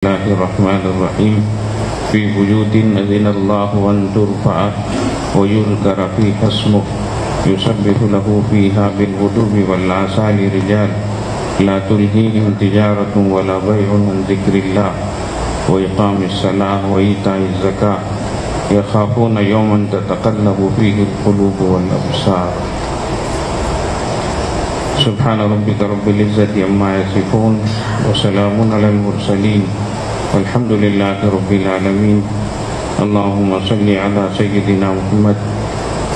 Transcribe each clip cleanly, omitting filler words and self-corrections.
الله الرحمن الرحيم في بيوت أذن الله أن ترفع ويذكر فيها اسمه يسبح له فيها بالغدو والآصال رجال لا تلهيهم تجارة ولا بيع عن ذكر الله وإقام الصلاة وإيتاء الزكاة يخافون يوما تتقلب فيه القلوب والأبصار. سبحان ربك رب العزة عما يصفون وسلام على المرسلين والحمد لله رب العالمين. اللهم صل على سيدنا محمد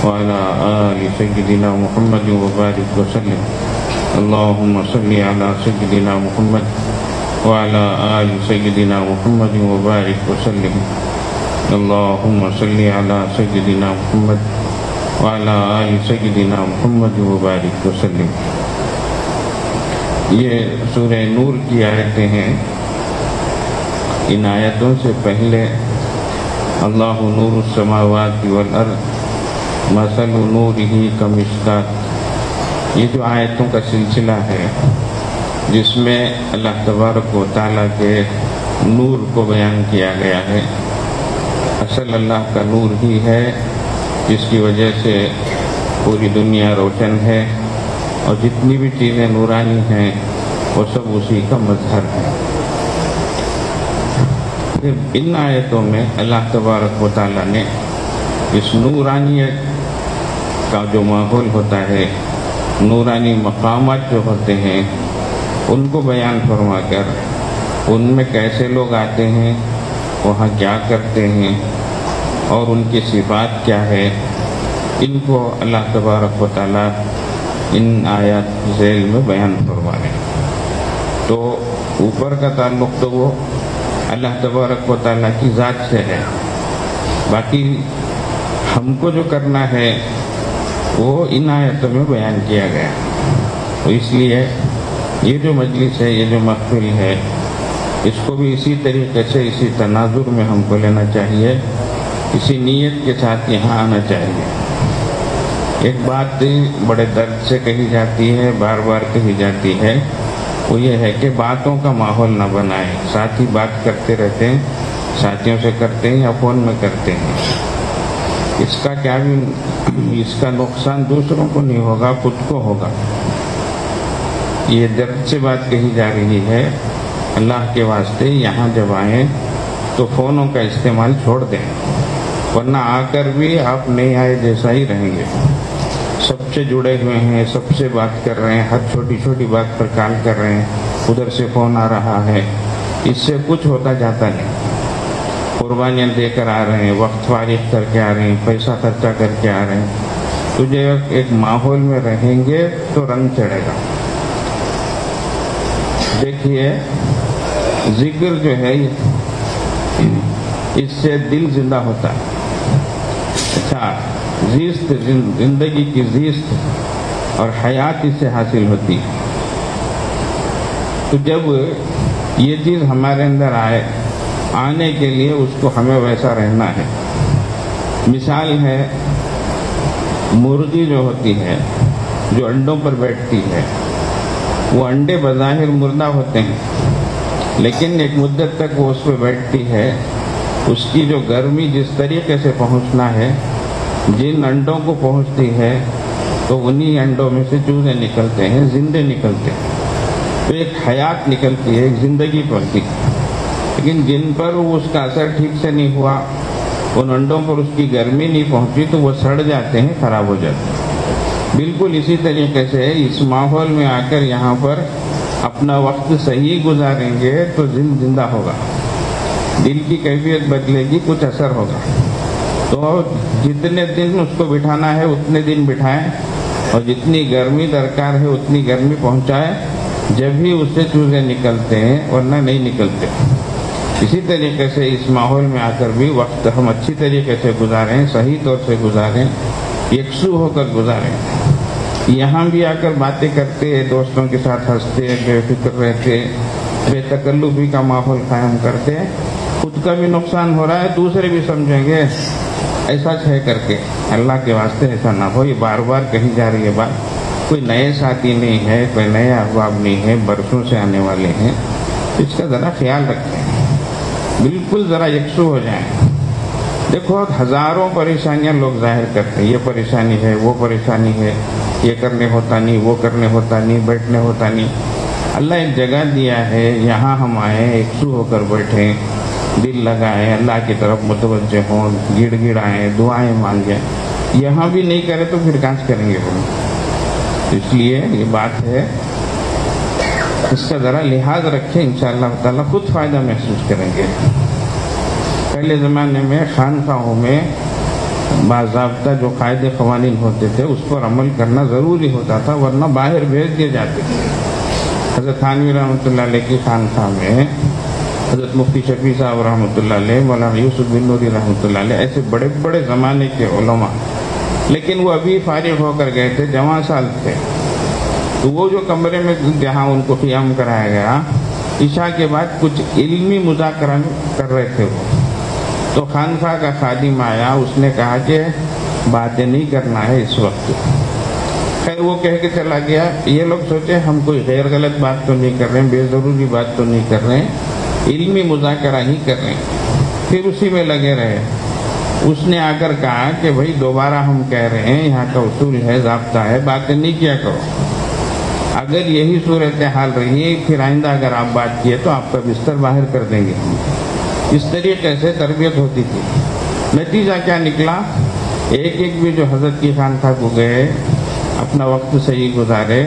وعلى آل سيدنا محمد وبارك وسلم. اللهم صل على سيدنا محمد وعلى آل سيدنا محمد وبارك وسلم. اللهم صل على سيدنا محمد وعلى آل سيدنا محمد وبارك وسلم. یہ سورہ نور کی آیتیں ہیں. ان آیتوں سے پہلے اللہ نور السماوات والارض مثل نورہ کمشکات، یہ جو آیتوں کا سلسلہ ہے جس میں اللہ تبارک و تعالیٰ کے نور کو بیان کیا گیا ہے. اصل اللہ کا نور ہی ہے جس کی وجہ سے پوری دنیا روشن ہے، اور جتنی بھی چیزیں نورانی ہیں وہ سب اسی کا مظہر ہے. ان آیتوں میں اللہ تبارک و تعالیٰ نے اس نورانیت کا جو ماحول ہوتا ہے، نورانی مقامات جو ہوتے ہیں، ان کو بیان فرما کر ان میں کیسے لوگ آتے ہیں، وہاں کیا کرتے ہیں اور ان کی صفات کیا ہے، ان کو اللہ تبارک و تعالیٰ ان آیات ذیل میں بیان فرما رہے ہیں. تو اوپر کا تعلق تو وہ اللہ تبارک و تعالیٰ کی ذات سے ہے، باقی ہم کو جو کرنا ہے وہ ان آیتوں میں بیان کیا گیا. تو اس لیے یہ جو مجلس ہے، یہ جو محفل ہے، اس کو بھی اسی طریقے سے، اسی تناظر میں ہم کو لینا چاہیے، اسی نیت کے ساتھ یہاں آنا چاہیے. ایک بات بڑے درد سے کہی جاتی ہے، بار بار کہی جاتی ہے، وہ یہ ہے کہ باتوں کا ماحول نہ بنائیں. ساتھی بات کرتے رہتے ہیں، ساتھیوں سے کرتے ہیں یا فون میں کرتے ہیں. اس کا کیا بھی، اس کا نقصان دوسروں کو نہیں ہوگا، خود کو ہوگا. یہ درد سے بات کہی جا رہی ہے. اللہ کے واسطے یہاں جب آئیں تو فونوں کا استعمال چھوڑ دیں، ورنہ آ کر بھی آپ نہیں آئے جیسا ہی رہیں گے. سب سے جڑے ہوئے ہیں، سب سے بات کر رہے ہیں، ہر چھوٹی چھوٹی بات پر کال کر رہے ہیں، ادھر سے فون آ رہا ہے. اس سے کچھ ہوتا جاتا نہیں. قربانیاں دے کر آ رہے ہیں، وقت فارغ کر کے آ رہے ہیں، پیسہ خرچہ کر کے آ رہے ہیں. تو جب ایک ماحول میں رہیں گے تو رنگ چڑھے گا. دیکھیے ذکر جو ہے اس سے دل زندہ ہوتا ہے. اچھا، زیست، زندگی کی زیست اور حیات اس سے حاصل ہوتی ہے. تو جب یہ چیز ہمارے اندر آنے کے لیے اس کو ہمیں ویسا رہنا ہے. مثال ہے، مرغی جو ہوتی ہے، جو انڈوں پر بیٹھتی ہے، وہ انڈے بظاہر مردہ ہوتے ہیں، لیکن ایک مدت تک وہ اس پہ بیٹھتی ہے. اس کی جو گرمی جس طریقے سے پہنچنا ہے، جن انڈوں کو پہنچتی ہے، تو انہی انڈوں میں سے چوزے نکلتے ہیں، زندے نکلتے ہیں. تو ایک حیات نکلتی ہے، ایک زندگی بنتی ہے. لیکن جن پر اس کا اثر ٹھیک سے نہیں ہوا، ان انڈوں پر اس کی گرمی نہیں پہنچی، تو وہ سڑ جاتے ہیں، خراب ہو جاتے ہیں. بالکل اسی طریقے سے اس ماحول میں آ کر یہاں پر اپنا وقت صحیح گزاریں گے تو زندہ ہوگا، دل کی کیفیت بدلے گی، کچھ اثر ہوگا. تو جتنے دن اس کو بٹھانا ہے اتنے دن بٹھائیں، اور جتنی گرمی درکار ہے اتنی گرمی پہنچائیں. جب ہی اس سے چوزے نکلتے ہیں، ورنہ نہیں نکلتے. اسی طریقے سے اس ماحول میں آ کر بھی وقت ہم اچھی طریقے سے گزاریں، صحیح طور سے گزاریں، یکسو ہو کر گزاریں. یہاں بھی آ کر باتیں کرتے، دوستوں کے ساتھ ہنستے، بے فکر رہتے، بے تکلفی کا ماحول قائم کرتے. خود کا بھی نقصان ہو رہا ہے، دوسرے بھی سمجھیں گے ایسا ہے کر کے. اللہ کے واسطے ایسا نہ ہو. یہ بار بار کہی جا رہی ہے بات. کوئی نئے ساتھی نہیں ہے، کوئی نئے احباب نہیں ہے، برسوں سے آنے والے ہیں. اس کا ذرا خیال رکھیں. بالکل ذرا یکسو ہو جائیں. دیکھو ہزاروں پریشانیاں لوگ ظاہر کرتے ہیں، یہ پریشانی ہے، وہ پریشانی ہے، یہ کرنے ہوتا نہیں، وہ کرنے ہوتا نہیں، بیٹھنے ہوتا نہیں. اللہ ایک جگہ دیا ہے، یہاں ہم آئیں، یکسو ہو کر بیٹھیں، دل لگائیں، اللہ کی طرف متوجہ ہوں، گڑ گڑائیں، دعائیں مانگیں. یہاں بھی نہیں کرے تو پھر کہاں سے کریں گے ہم؟ اس لیے یہ بات ہے، اس کا ذرا لحاظ رکھیں، انشاءاللہ تعالیٰ خود فائدہ محسوس کریں گے. پہلے زمانے میں خانقاہوں میں باضابطہ جو قاعدے قوانین ہوتے تھے اس پر عمل کرنا ضروری ہوتا تھا، ورنہ باہر بھیج دیے جاتے تھے. حضرت تھانوی رحمۃ اللہ علیہ کی خانقاہ میں حضرت مفتی شفیع صاحب رحمۃ اللہ علیہ، مولانا یوسف بن نوری رحمۃ اللہ علیہ، ایسے بڑے بڑے زمانے کے علماء، لیکن وہ ابھی فارغ ہو کر گئے تھے، جوان سال تھے. تو وہ جو کمرے میں جہاں ان کو قیام کرایا گیا، عشاء کے بعد کچھ علمی مذاکرہ کر رہے تھے وہ. تو خانقاہ کا خادم آیا، اس نے کہا کہ باتیں نہیں کرنا ہے اس وقت. خیر وہ کہہ کے چلا گیا. یہ لوگ سوچے ہم کوئی غیر غلط بات تو نہیں کر رہے ہیں، بے ضروری بات تو نہیں کر رہے ہیں، علمی مذاکرہ ہی کر رہے ہیں. پھر اسی میں لگے رہے. اس نے آ کر کہا کہ بھائی دوبارہ ہم کہہ رہے ہیں، یہاں کا اصول ہے، ضابطہ ہے، باتیں نہیں کیا کرو. اگر یہی صورتحال رہی پھر آئندہ اگر آپ بات کیے تو آپ کا بستر باہر کر دیں گے. اس طریقے سے تربیت ہوتی تھی. نتیجہ کیا نکلا؟ ایک ایک بھی جو حضرت کی خانقاہ کو گئے، اپنا وقت صحیح گزارے،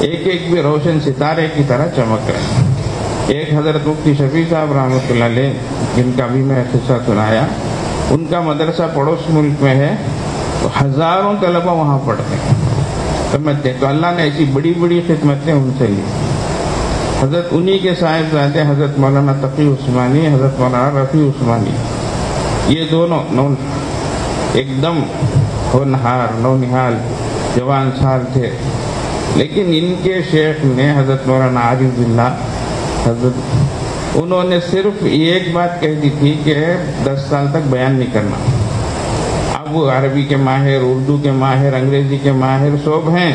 ایک ایک بھی روشن ستارے کی طرح چمک رہے. ایک حضرت مفتی شفیع صاحب رحمۃ اللہ علیہ، جن کا بھی میں قصہ سنایا، ان کا مدرسہ پڑوس ملک میں ہے، تو ہزاروں طلبہ وہاں پڑھتے ہیں، سمجھتے ہیں. تو اللہ نے ایسی بڑی بڑی خدمتیں ان سے لی. حضرت انہی کے صاحبزادے حضرت مولانا تقی عثمانی، حضرت مولانا رفیع عثمانی، یہ دونوں ایک دم ہونہار نونہال جوان سال تھے. لیکن ان کے شیخ نے حضرت مولانا عارف باللہ حضرت، انہوں نے صرف ایک بات کہہ دی تھی کہ 10 سال تک بیان نہیں کرنا. اب وہ عربی کے ماہر، اردو کے ماہر، انگریزی کے ماہر سب ہیں،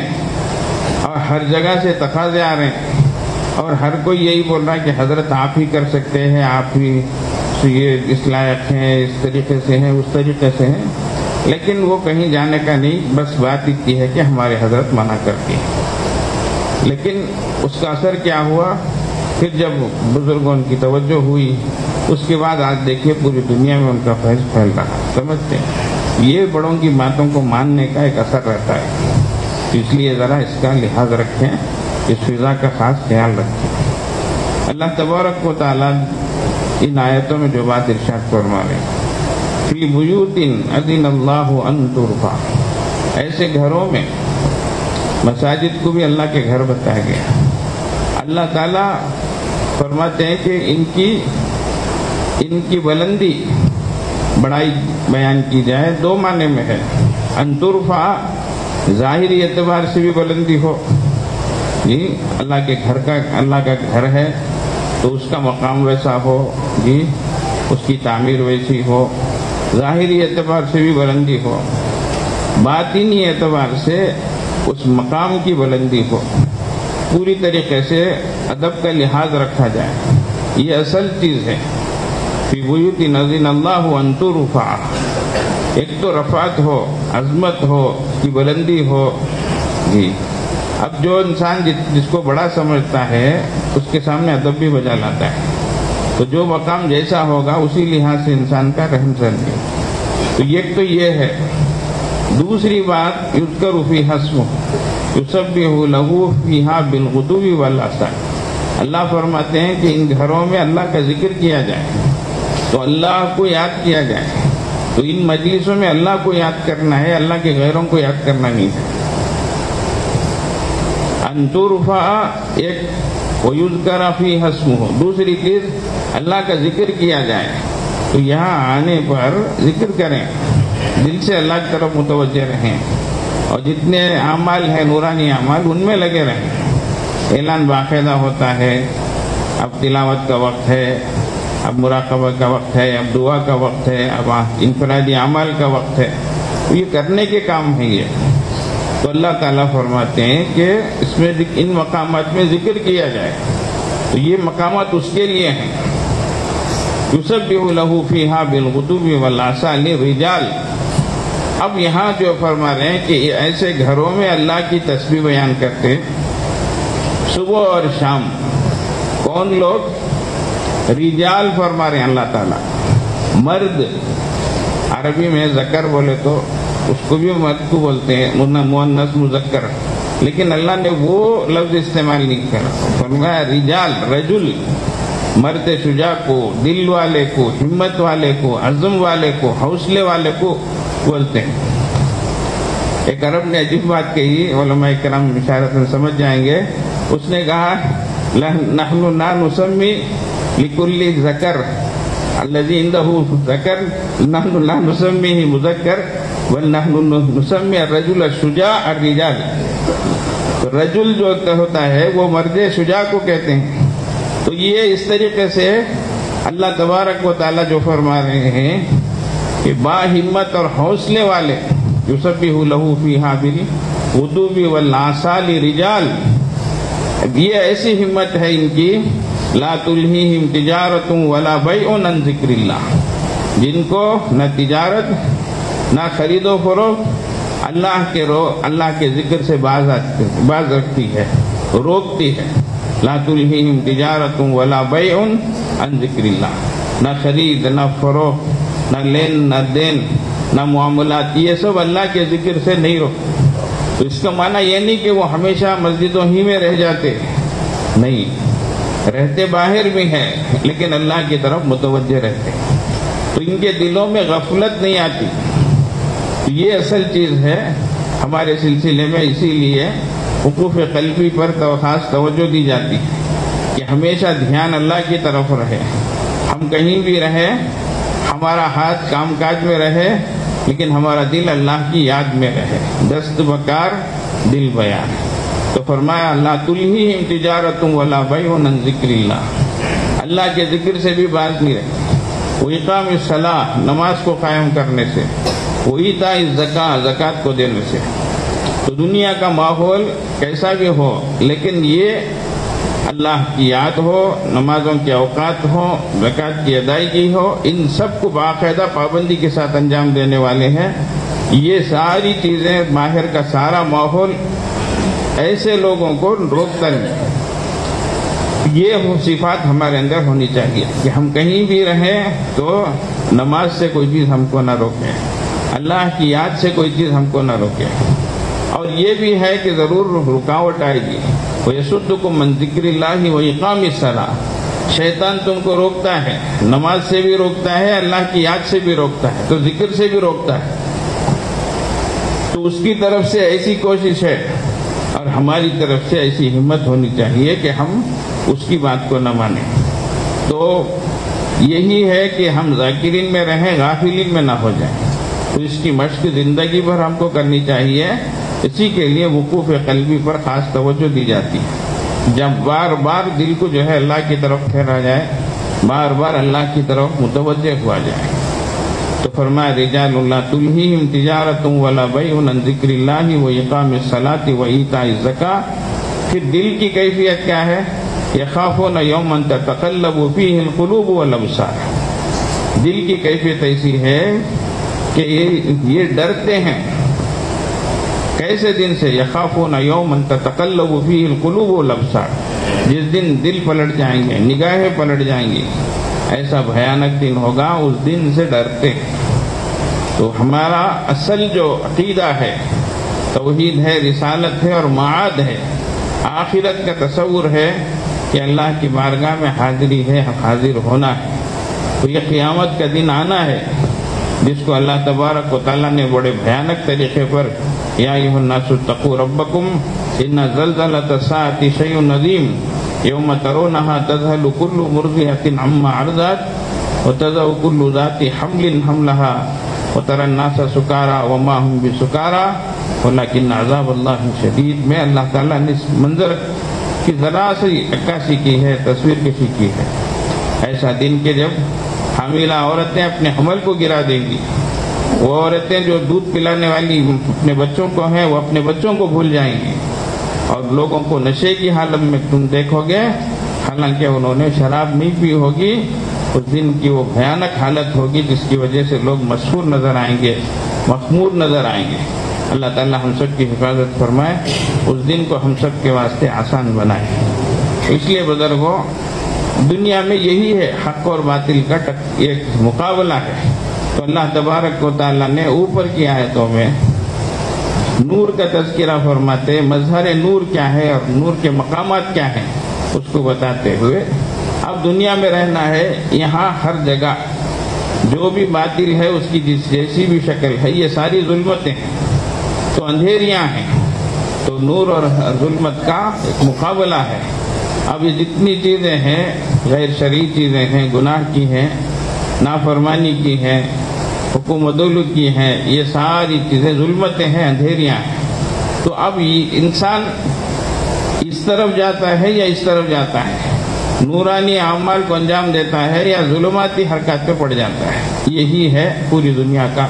اور ہر جگہ سے تقاضے آ رہے ہیں، اور ہر کوئی یہی بول رہا ہے کہ حضرت آپ ہی کر سکتے ہیں، آپ ہی یہ اس لائق ہیں، اس طریقے سے ہیں، اس طریقے سے ہیں. لیکن وہ کہیں جانے کا نہیں، بس بات اتنی ہے کہ ہمارے حضرت منع کرتی ہیں. لیکن اس کا اثر کیا ہوا؟ پھر جب بزرگوں کی توجہ ہوئی، اس کے بعد آج دیکھیے پوری دنیا میں ان کا فیض پھیل رہا. سمجھتے ہیں یہ بڑوں کی باتوں کو ماننے کا ایک اثر رہتا ہے. اس لیے ذرا اس کا لحاظ رکھیں، اس فضا کا خاص خیال رکھیں. اللہ تبارک و تعالیٰ ان آیتوں میں جو بات ارشاد فرما رہے ہیں، فی بیوت اذن اللہ ان ترفع، ایسے گھروں میں، مساجد کو بھی اللہ کے گھر بتایا گیا. اللہ تعالیٰ فرماتے ہیں کہ ان کی بلندی، بڑائی بیان کی جائے، دو معنی میں ہے. ان ترفع ظاہری اعتبار سے بھی بلندی ہو، جی اللہ کا گھر ہے تو اس کا مقام ویسا ہو، جی اس کی تعمیر ویسی ہو، ظاہری اعتبار سے بھی بلندی ہو، باطنی اعتبار سے اس مقام کی بلندی ہو، پوری طریقے سے ادب کا لحاظ رکھا جائے. یہ اصل چیز ہے. فی بیوت اذن اللہ ان ترفع، ایک تو رفعت ہو، عظمت ہو، کی بلندی ہو. جی اب جو انسان جس کو بڑا سمجھتا ہے اس کے سامنے ادب بھی بجا لاتا ہے. تو جو مقام جیسا ہوگا اسی لحاظ سے انسان کا رہن سہن ہے. تو ایک تو یہ ہے. دوسری بات، یذکر فیہا اسمہ یسبح لہ فیہا بالغدو والآصال، اللہ فرماتے ہیں کہ ان گھروں میں اللہ کا ذکر کیا جائے، تو اللہ کو یاد کیا جائے. تو ان مجلسوں میں اللہ کو یاد کرنا ہے، اللہ کے غیروں کو یاد کرنا نہیں ہے. ان ترفع ایک، ویذکر فیہا اسمہ، دوسری چیز اللہ کا ذکر کیا جائے. تو یہاں آنے پر ذکر کریں، دل سے اللہ کی طرف متوجہ رہیں، اور جتنے اعمال ہیں نورانی اعمال ان میں لگے رہیں. اعلان باقاعدہ ہوتا ہے، اب تلاوت کا وقت ہے، اب مراقبہ کا وقت ہے، اب دعا کا وقت ہے، اب انفرادی اعمال کا وقت ہے. تو یہ کرنے کے کام ہیں یہ. تو اللہ تعالیٰ فرماتے ہیں کہ اس میں ان مقامات میں ذکر کیا جائے. تو یہ مقامات اس کے لیے ہیں. یسبح لہ فیہا بالغدو والآصال رجال. اب یہاں جو فرما رہے ہیں کہ ایسے گھروں میں اللہ کی تسبیح بیان کرتے صبح اور شام. کون لوگ؟ رجال فرما رہے ہیں اللہ تعالیٰ، مرد. عربی میں ذکر بولے تو اس کو بھی مرد کو بولتے ہیں، مؤنث مذکر، لیکن اللہ نے وہ لفظ استعمال نہیں کرا، فرمایا رجال، رجل، مرد شجاع کو، دل والے کو، ہمت والے کو، عزم والے کو، حوصلے والے کو بولتے ہیں. ایک عرب نے عجیب بات کہی، علماء کرام اشارتاً سمجھ جائیں گے. اس نے کہا نحن لا نسمی لکل ذکر الذی عنده ذکر نحن لا نسمیہ مذکر بل نحن نسمی الرجل الشجاع الرجال. تو رجل جو ہوتا ہے وہ مرد شجاع کو کہتے ہیں. تو یہ اس طریقے سے اللہ تبارک و تعالیٰ جو فرما رہے ہیں کہ با ہمت اور حوصلے والے، یسبح لہ فیہا بالغدو والآصال رجال. یہ ایسی ہمت ہے ان کی، لا تلہیہم تجارت ولا بیع عن ذکر اللہ، جن کو نہ تجارت نہ خرید و فروخت اللہ کے ذکر سے باز رکھتی ہے، روکتی ہے. لا تلہیہم تجارت ولا بیع عن ذکر اللہ. نہ خرید، نہ فروخت، نہ لین نہ دین، نہ معاملات، یہ سب اللہ کے ذکر سے نہیں روکتے. تو اس کا معنی یہ نہیں کہ وہ ہمیشہ مسجدوں ہی میں رہ جاتے، نہیں، رہتے باہر بھی ہیں لیکن اللہ کی طرف متوجہ رہتے. تو ان کے دلوں میں غفلت نہیں آتی. یہ اصل چیز ہے ہمارے سلسلے میں. اسی لیے وقوف قلبی پر خاص توجہ دی جاتی ہے کہ ہمیشہ دھیان اللہ کی طرف رہے. ہم کہیں بھی رہے، ہمارا ہاتھ کام کاج میں رہے، لیکن ہمارا دل اللہ کی یاد میں رہے. دست بکار دل بیان. تو فرمایا لا تلہیہم تجارت ولا بیع عن ذکر اللہ. اللہ کے ذکر سے بھی باز نہیں رہے. وإقام الصلاۃ، نماز کو قائم کرنے سے، وإیتاء الزکاۃ، زکوٰۃ کو دینے سے. تو دنیا کا ماحول کیسا بھی ہو، لیکن یہ اللہ کی یاد ہو، نمازوں کے اوقات ہوں، زکوٰۃ کی ادائیگی ہو، ان سب کو باقاعدہ پابندی کے ساتھ انجام دینے والے ہیں. یہ ساری چیزیں، باہر کا سارا ماحول ایسے لوگوں کو روکتا نہیں. یہ صفات ہمارے اندر ہونی چاہیے کہ ہم کہیں بھی رہیں تو نماز سے کوئی چیز ہم کو نہ روکے، اللہ کی یاد سے کوئی چیز ہم کو نہ روکے. اور یہ بھی ہے کہ ضرور رکاوٹ آئے گی. وَيَصُدُّكُم مَّن ذِكْرِ اللَّهِ وَإِقَامِ الصَّلَاةِ. شیطان تم کو روکتا ہے، نماز سے بھی روکتا ہے، اللہ کی یاد سے بھی روکتا ہے، تو ذکر سے بھی روکتا ہے. تو اس کی طرف سے ایسی کوشش ہے اور ہماری طرف سے ایسی ہمت ہونی چاہیے کہ ہم اس کی بات کو نہ مانیں. تو یہی ہے کہ ہم ذاکرین میں رہیں، غافلین میں نہ ہو جائیں. تو اس کی مشق زندگی بھر ہم کو کرنی چاہیے. اسی کے لیے وقوف قلبی پر خاص توجہ دی جاتی ہے. جب بار بار دل کو جو ہے اللہ کی طرف پھیرا جائے، بار بار اللہ کی طرف متوجہ ہوا جائے. تو فرمایا رجال لا تلہیہم تجارت ولا بیع عن ذکر اللہ وإقام الصلاۃ وإیتاء الزکاۃ. پھر دل کی کیفیت کیا ہے؟ یخافون یوما تتقلب فیہ القلوب والابصار. دل کی کیفیت ایسی ہے کہ یہ ڈرتے ہیں. کیسے دن سے؟ یخافون یوما تتقلب فیہ القلوب والابصار. جس دن دل پلٹ جائیں گے، نگاہیں پلٹ جائیں گی، ایسا بھیانک دن ہوگا، اس دن سے ڈرتے. تو ہمارا اصل جو عقیدہ ہے توحید ہے، رسالت ہے اور معاد ہے، آخرت کا تصور ہے کہ اللہ کی بارگاہ میں حاضری ہے، حاضر ہونا ہے. تو یہ قیامت کا دن آنا ہے جس کو اللہ تبارک و تعالیٰ نے بڑے بھیانک طریقے پر یا ایھا الناس اتقوا ربکم ان زلزلۃ الساعۃ شیء عظیم یوم ترونها تذهل كل مرضعة عما ارضعت وتضع كل ذات حمل حملها وترى الناس سکارى وما هم بسکارى ولكن عذاب اللہ شدید. میں اللہ تعالیٰ نے اس منظر کی ذرا سی عکاسی کی ہے، تصویر کشی کی ہے. ایسا دن کہ جب حاملہ عورتیں اپنے حمل کو گرا دیں گی. وہ عورتیں جو دودھ پلانے والی اپنے بچوں کو ہیں، وہ اپنے بچوں کو بھول جائیں گی. اور لوگوں کو نشے کی حالت میں تم دیکھو گے، حالانکہ انہوں نے شراب نہیں پی ہوگی اس دن کی وہ بھیانک حالت ہوگی جس کی وجہ سے لوگ مسحور نظر آئیں گے، مخمور نظر آئیں گے۔ اللہ تعالیٰ ہم سب کی حفاظت فرمائے، اس دن کو ہم سب کے واسطے آسان بنائے۔ اس لیے بزرگوں، دنیا میں یہی ہے، حق اور باطل کا ایک مقابلہ ہے۔ تو اللہ تبارک و تعالیٰ نے اوپر کی آیتوں میں نور کا تذکرہ فرماتے، مظہر نور کیا ہے اور نور کے مقامات کیا ہیں اس کو بتاتے ہوئے اب دنیا میں رہنا ہے، یہاں ہر جگہ جو بھی باطل ہے اس کی جیسی بھی شکل ہے، یہ ساری ظلمتیں ہیں، تو اندھیریاں ہیں، تو نور اور ظلمت کا ایک مقابلہ ہے۔ اب یہ جتنی چیزیں ہیں، غیر شرعی چیزیں ہیں، گناہ کی ہیں، نافرمانی کی ہیں، حکم عدول کی ہیں، یہ ساری چیزیں ظلمتیں ہیں، اندھیریاں ہیں۔ تو اب یہ انسان اس طرف جاتا ہے یا اس طرف جاتا ہے، نورانی اعمال کو انجام دیتا ہے یا ظلماتی حرکات پہ پڑ جاتا ہے۔ یہی ہے پوری دنیا کا،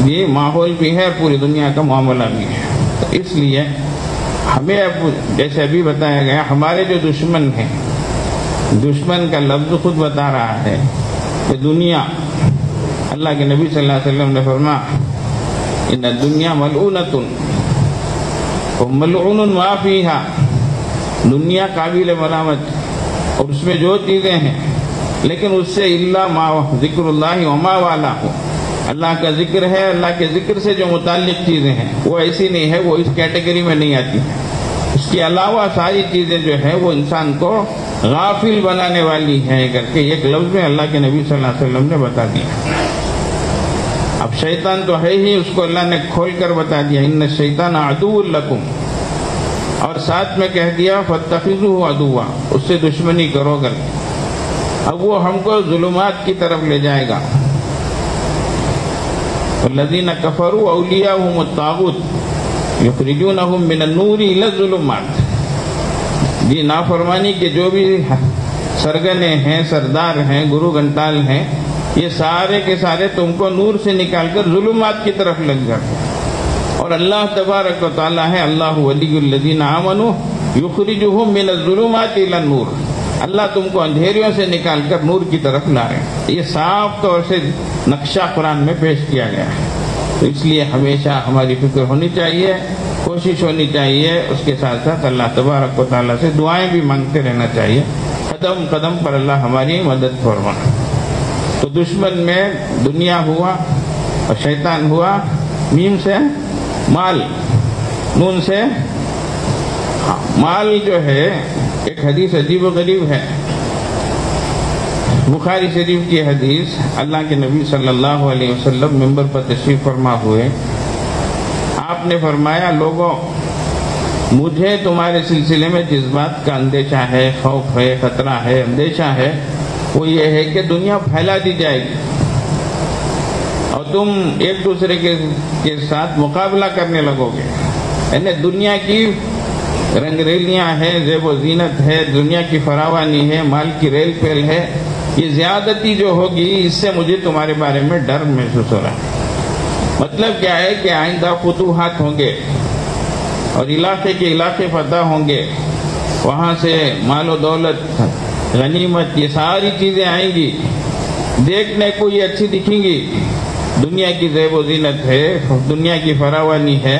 یہ ماحول بھی ہے اور پوری دنیا کا معاملہ بھی ہے۔ تو اس لیے ہمیں جیسے ابھی بتایا گیا، ہمارے جو دشمن ہیں، دشمن کا لفظ خود بتا رہا ہے کہ دنیا، اللہ کے نبی صلی اللہ علیہ وسلم نے فرمایا ان الدنیا ملعونۃ وملعون ما فیہا، دنیا قابل ملامت اور اس میں جو چیزیں ہیں، لیکن اس سے الا ما ذکر اللہ وما والا ہو، اللہ کا ذکر ہے، اللہ کے ذکر سے جو متعلق چیزیں ہیں وہ ایسی نہیں ہے، وہ اس کیٹیگری میں نہیں آتی ہے۔ اس کے علاوہ ساری چیزیں جو ہیں وہ انسان کو غافل بنانے والی ہیں کر کے ایک لفظ میں اللہ کے نبی صلی اللہ علیہ وسلم نے بتا دیا۔ اب شیطان تو ہے ہی، اس کو اللہ نے کھول کر بتا دیا ان الشیطان عدو لکم، اور ساتھ میں کہہ دیا فاتخذوہ عدوا، اس سے دشمنی کرو کر۔ اب وہ ہم کو ظلمات کی طرف لے جائے گا۔ والذین کفروا اولیاءہم الطاغوت یخرجونہم من النور الی الظلمات، یہ نافرمانی کے جو بھی سرگنے ہیں، سردار ہیں، گرو گھنٹال ہیں، یہ سارے کے سارے تم کو نور سے نکال کر ظلمات کی طرف لگ جاتے ہیں۔ اور اللہ تبارک و تعالیٰ ہے اللہ ولی الذین آمنوا یخرجہم من الظلمات الی النور، اللہ تم کو اندھیریوں سے نکال کر نور کی طرف لا رہے ہیں۔ یہ صاف طور سے نقشہ قرآن میں پیش کیا گیا ہے۔ تو اس لیے ہمیشہ ہماری فکر ہونی چاہیے، کوشش ہونی چاہیے، اس کے ساتھ ساتھ اللہ تبارک و تعالیٰ سے دعائیں بھی مانگتے رہنا چاہیے، قدم قدم پر اللہ ہماری مدد فرما۔ تو دشمن میں دنیا ہوا اور شیطان ہوا، میم سے مال، نون سے مال جو ہے۔ ایک حدیث عجیب و غریب ہے، بخاری شریف کی حدیث، اللہ کے نبی صلی اللہ علیہ وسلم منبر پر تشریف فرما ہوئے، آپ نے فرمایا لوگوں، مجھے تمہارے سلسلے میں جس بات کا اندیشہ ہے، خوف ہے، خطرہ ہے، اندیشہ ہے، وہ یہ ہے کہ دنیا پھیلا دی جائے گی اور تم ایک دوسرے کے ساتھ مقابلہ کرنے لگو گے۔ یعنی دنیا کی رنگ ریلیاں ہیں، زیب و زینت ہے، دنیا کی فراوانی ہے، مال کی ریل پیل ہے، یہ زیادتی جو ہوگی اس سے مجھے تمہارے بارے میں ڈر محسوس ہو رہا ہے۔ مطلب کیا ہے کہ آئندہ فتوحات ہوں گے اور علاقے کے علاقے فتح ہوں گے، وہاں سے مال و دولت، غنیمت، یہ ساری چیزیں آئیں گی، دیکھنے کو یہ اچھی دکھیں گی، دنیا کی زیب و زینت ہے، دنیا کی فراوانی ہے،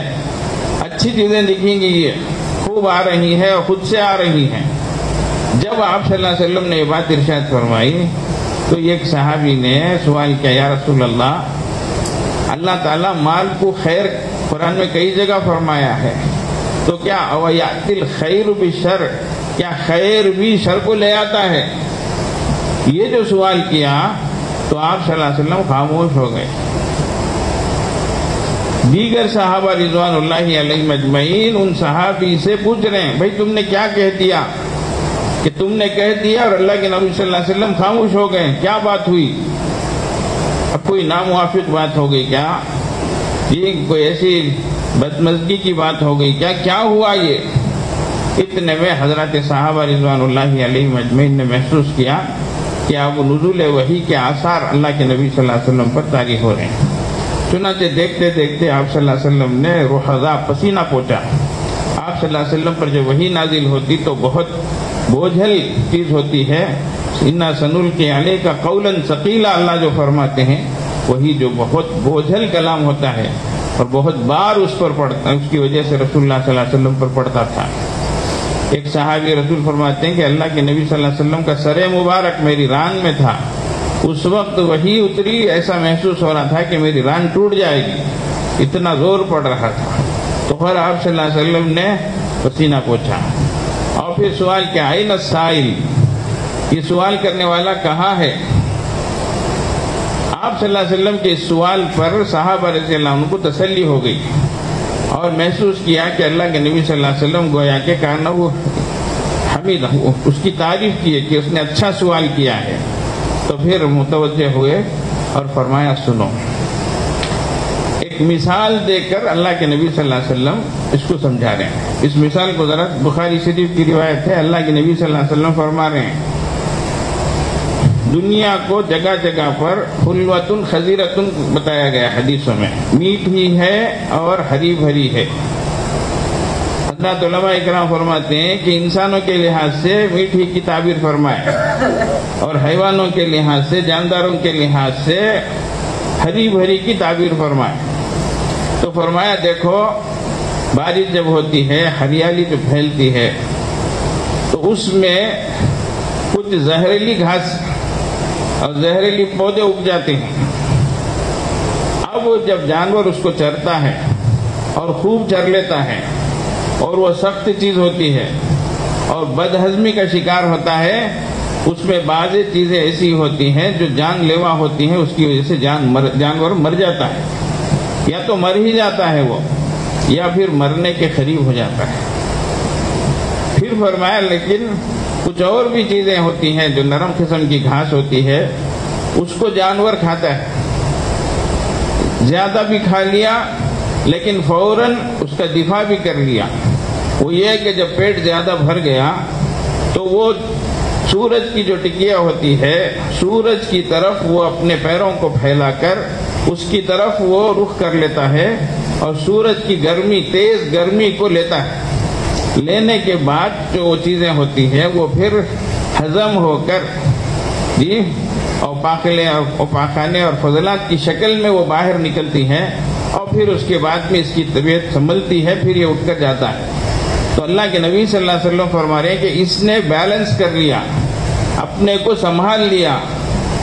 اچھی چیزیں دکھیں گی، یہ خوب آ رہی ہیں اور خود سے آ رہی ہیں۔ جب آپ صلی اللہ علیہ وسلم نے یہ بات ارشاد فرمائی تو ایک صحابی نے سوال کیا، یا رسول اللہ تعالیٰ مال کو خیر قرآن میں کئی جگہ فرمایا ہے، تو کیا اویأتی الخیر بالشر، کیا خیر بھی شر کو لے آتا ہے؟ یہ جو سوال کیا تو آپ صلی اللہ علیہ وسلم خاموش ہو گئے۔ دیگر صحابہ رضوان اللہ علیہ مجمعین ان صحابی سے پوچھ رہے ہیں، بھائی تم نے کیا کہہ دیا کہ تم نے کہہ دیا اور اللہ کے نبی صلی اللہ علیہ وسلم خاموش ہو گئے، کیا بات ہوئی؟ اب کوئی ناموافق بات ہو گئی کیا؟ یہ کوئی ایسی بدمزگی کی بات ہو گئی کیا ہوا؟ یہ اتنے میں حضرات صحابہ رضوان اللہ علیہ مجمعین نے محسوس کیا کہ اب نزول وحی کے آثار اللہ کے نبی صلی اللہ علیہ وسلم پر طاری ہو رہے ہیں۔ چنانچہ دیکھتے دیکھتے آپ صلی اللہ علیہ وسلم نے روح ازا پسینہ پوچھا۔ آپ صلی اللہ علیہ وسلم پر جب وحی نازل ہوتی تو بہت بوجھل چیز ہوتی ہے. اِنَّا سَنُلْقِي عَلَيْكَ قَوْلًا ثَقِيلًا اللہ جو فرماتے ہیں وہی جو بہت بوجھل کلام ہوتا ہے اور بہت بار اس پر پڑتا ہے، اس کی وجہ سے رسول اللہ صلی اللہ علیہ وسلم پر پڑتا تھا. ایک صحابی رسول فرماتے ہیں کہ اللہ کے نبی صلی اللہ علیہ وسلم کا سر مبارک میری ران میں تھا، اس وقت وہی اتری، ایسا محسوس ہو رہا تھا کہ میری ران ٹوٹ جائے گی، اتنا زور پڑ رہا تھا. تو پھر آپ صلی اللہ علیہ وسلم نے پسینہ پوچھا اور پھر سوال کیا، اَيْنَ السَّائِلُ، یہ سوال کرنے والا کہاں ہے؟ آپ صلی اللہ علیہ وسلم کے اس سوال پر صحابہ رضی اللہ عنہ کو تسلی ہو گئی اور محسوس کیا کہ اللہ کے نبی صلی اللہ علیہ وسلم گویا کہ کہنا وہ حمید، اس کی تعریف کی ہے کہ اس نے اچھا سوال کیا ہے. تو پھر متوجہ ہوئے اور فرمایا سنو. ایک مثال دے کر اللہ کے نبی صلی اللہ علیہ وسلم اس کو سمجھا رہے ہیں. اس مثال کو ذرا بخاری شریف کی روایت ہے، اللہ کے نبی صلی اللہ علیہ وسلم فرما رہے ہیں دنیا کو جگہ جگہ پر حلوۃ خضیرۃ بتایا گیا حدیثوں میں، میٹھی ہے اور ہری بھری ہے. حضرات علماء اکرام فرماتے ہیں کہ انسانوں کے لحاظ سے میٹھی کی تعبیر فرمائے اور حیوانوں کے لحاظ سے، جانداروں کے لحاظ سے ہری بھری کی تعبیر فرمائے. تو فرمایا دیکھو بارش جب ہوتی ہے، ہریالی جو پھیلتی ہے تو اس میں کچھ زہریلی گھاس اور زہریلی پودے اگ جاتے ہیں. اب جب جانور اس کو چرتا ہے اور خوب چر لیتا ہے اور وہ سخت چیز ہوتی ہے اور بد ہضمی کا شکار ہوتا ہے، اس میں بعض چیزیں ایسی ہوتی ہیں جو جان لیوا ہوتی ہیں، اس کی وجہ سے جانور مر جاتا ہے، یا تو مر ہی جاتا ہے وہ، یا پھر مرنے کے قریب ہو جاتا ہے. پھر فرمایا لیکن کچھ اور بھی چیزیں ہوتی ہیں جو نرم قسم کی گھاس ہوتی ہے، اس کو جانور کھاتا ہے، زیادہ بھی کھا لیا لیکن فوراً اس کا دفاع بھی کر لیا. وہ یہ ہے کہ جب پیٹ زیادہ بھر گیا تو وہ سورج کی جو ٹکیا ہوتی ہے، سورج کی طرف وہ اپنے پیروں کو پھیلا کر اس کی طرف وہ رخ کر لیتا ہے اور سورج کی گرمی، تیز گرمی کو لیتا ہے. لینے کے بعد جو وہ چیزیں ہوتی ہیں وہ پھر ہضم ہو کر اور پاخانے اور فضلات کی شکل میں وہ باہر نکلتی ہیں اور پھر اس کے بعد میں اس کی طبیعت سنبھلتی ہے، پھر یہ اٹھ کر جاتا ہے. تو اللہ کے نبی صلی اللہ علیہ وسلم فرما رہے ہیں کہ اس نے بیلنس کر لیا، اپنے کو سنبھال لیا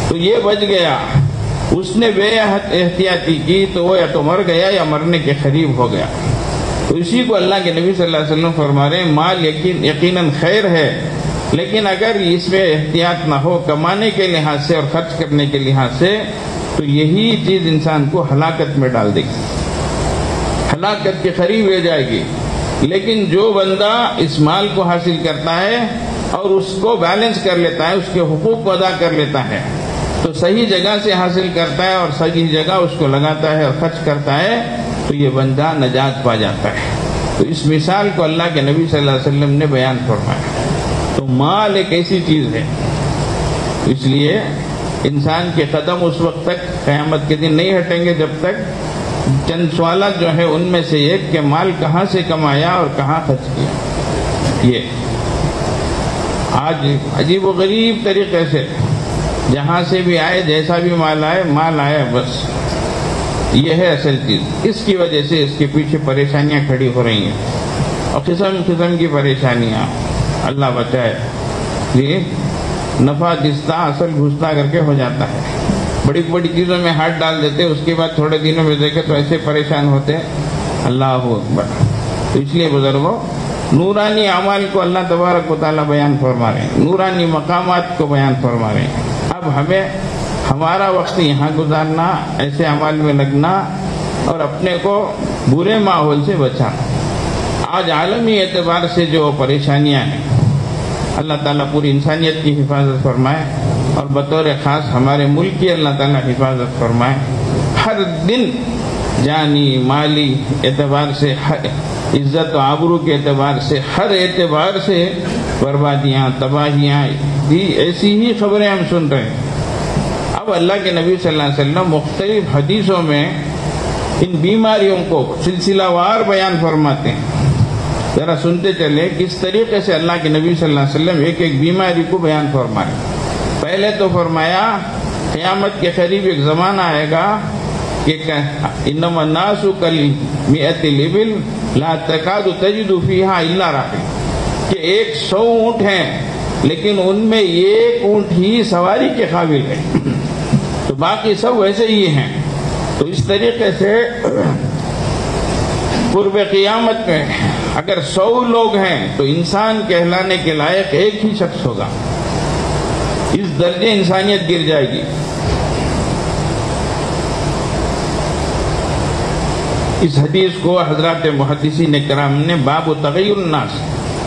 تو یہ بچ گیا. اس نے بے احتیاطی کی تو وہ یا تو مر گیا یا مرنے کے قریب ہو گیا. تو اسی کو اللہ کے نبی صلی اللہ علیہ وسلم فرما رہے ہیں مال یقیناً خیر ہے، لیکن اگر اس میں احتیاط نہ ہو کمانے کے لحاظ سے اور خرچ کرنے کے لحاظ سے تو یہی چیز انسان کو ہلاکت میں ڈال دے گی، ہلاکت کے قریب لے جائے گی. لیکن جو بندہ اس مال کو حاصل کرتا ہے اور اس کو بیلنس کر لیتا ہے، اس کے حقوق کو ادا کر لیتا ہے، تو صحیح جگہ سے حاصل کرتا ہے اور صحیح جگہ اس کو لگاتا ہے اور خرچ کرتا ہے تو یہ بندہ نجات پا جاتا ہے. تو اس مثال کو اللہ کے نبی صلی اللہ علیہ وسلم نے بیان فرمایا. تو مال ایک ایسی چیز ہے، اس لیے انسان کے قدم اس وقت تک قیامت کے دن نہیں ہٹیں گے جب تک چند سوالات جو ہے ان میں سے ایک کہ مال کہاں سے کمایا اور کہاں خرچ کیا. یہ آج عجیب و غریب طریقے سے جہاں سے بھی آئے، جیسا بھی مال آئے بس یہ ہے اصل چیز. اس کی وجہ سے اس کے پیچھے پریشانیاں کھڑی ہو رہی ہیں اور قسم قسم کی پریشانیاں، اللہ بچائے. یہ نفع دستہ اصل گھستا کر کے ہو جاتا ہے. بڑی بڑی چیزوں میں ہاتھ ڈال دیتے، اس کے بعد تھوڑے دنوں میں دیکھے تو ایسے پریشان ہوتے. اللہ اکبر. تو اس لیے بزرگوں نورانی اعمال کو اللہ تبارک و تعالیٰ بیان فرما رہے ہیں، نورانی مقامات کو بیان فرما رہے ہیں. اب ہمیں ہمارا وقت یہاں گزارنا، ایسے اعمال میں لگنا اور اپنے کو برے ماحول سے بچانا. آج عالمی اعتبار سے جو پریشانیاں ہیں، اللہ تعالیٰ پوری انسانیت کی حفاظت فرمائے اور بطور خاص ہمارے ملک کی اللہ تعالیٰ حفاظت فرمائے. ہر دن جانی مالی اعتبار سے، عزت و آبرو کے اعتبار سے، ہر اعتبار سے بربادیاں، تباہیاں، ایسی ہی خبریں ہم سن رہے ہیں. اب اللہ کے نبی صلی اللہ علیہ وسلم مختلف حدیثوں میں ان بیماریوں کو سلسلہ وار بیان فرماتے ہیں ذرا سنتے چلے کس طریقے سے اللہ کے نبی صلی اللہ علیہ وسلم ایک ایک بیماری کو بیان فرمائے. پہلے تو فرمایا قیامت کے قریب ایک زمانہ آئے گا کہ انما الناس کالمیۃ الابل لا تکاد تجد فیہا الا راحل، کہ 100 اونٹ ہیں لیکن ان میں ایک اونٹ ہی سواری کے قابل ہے، تو باقی سب ویسے ہی ہیں. تو اس طریقے سے قرب قیامت میں اگر 100 لوگ ہیں تو انسان کہلانے کے لائق ایک ہی شخص ہوگا. اس درجے انسانیت گر جائے گی. اس حدیث کو حضرات محدثین کرام نے باب تغیر الناس،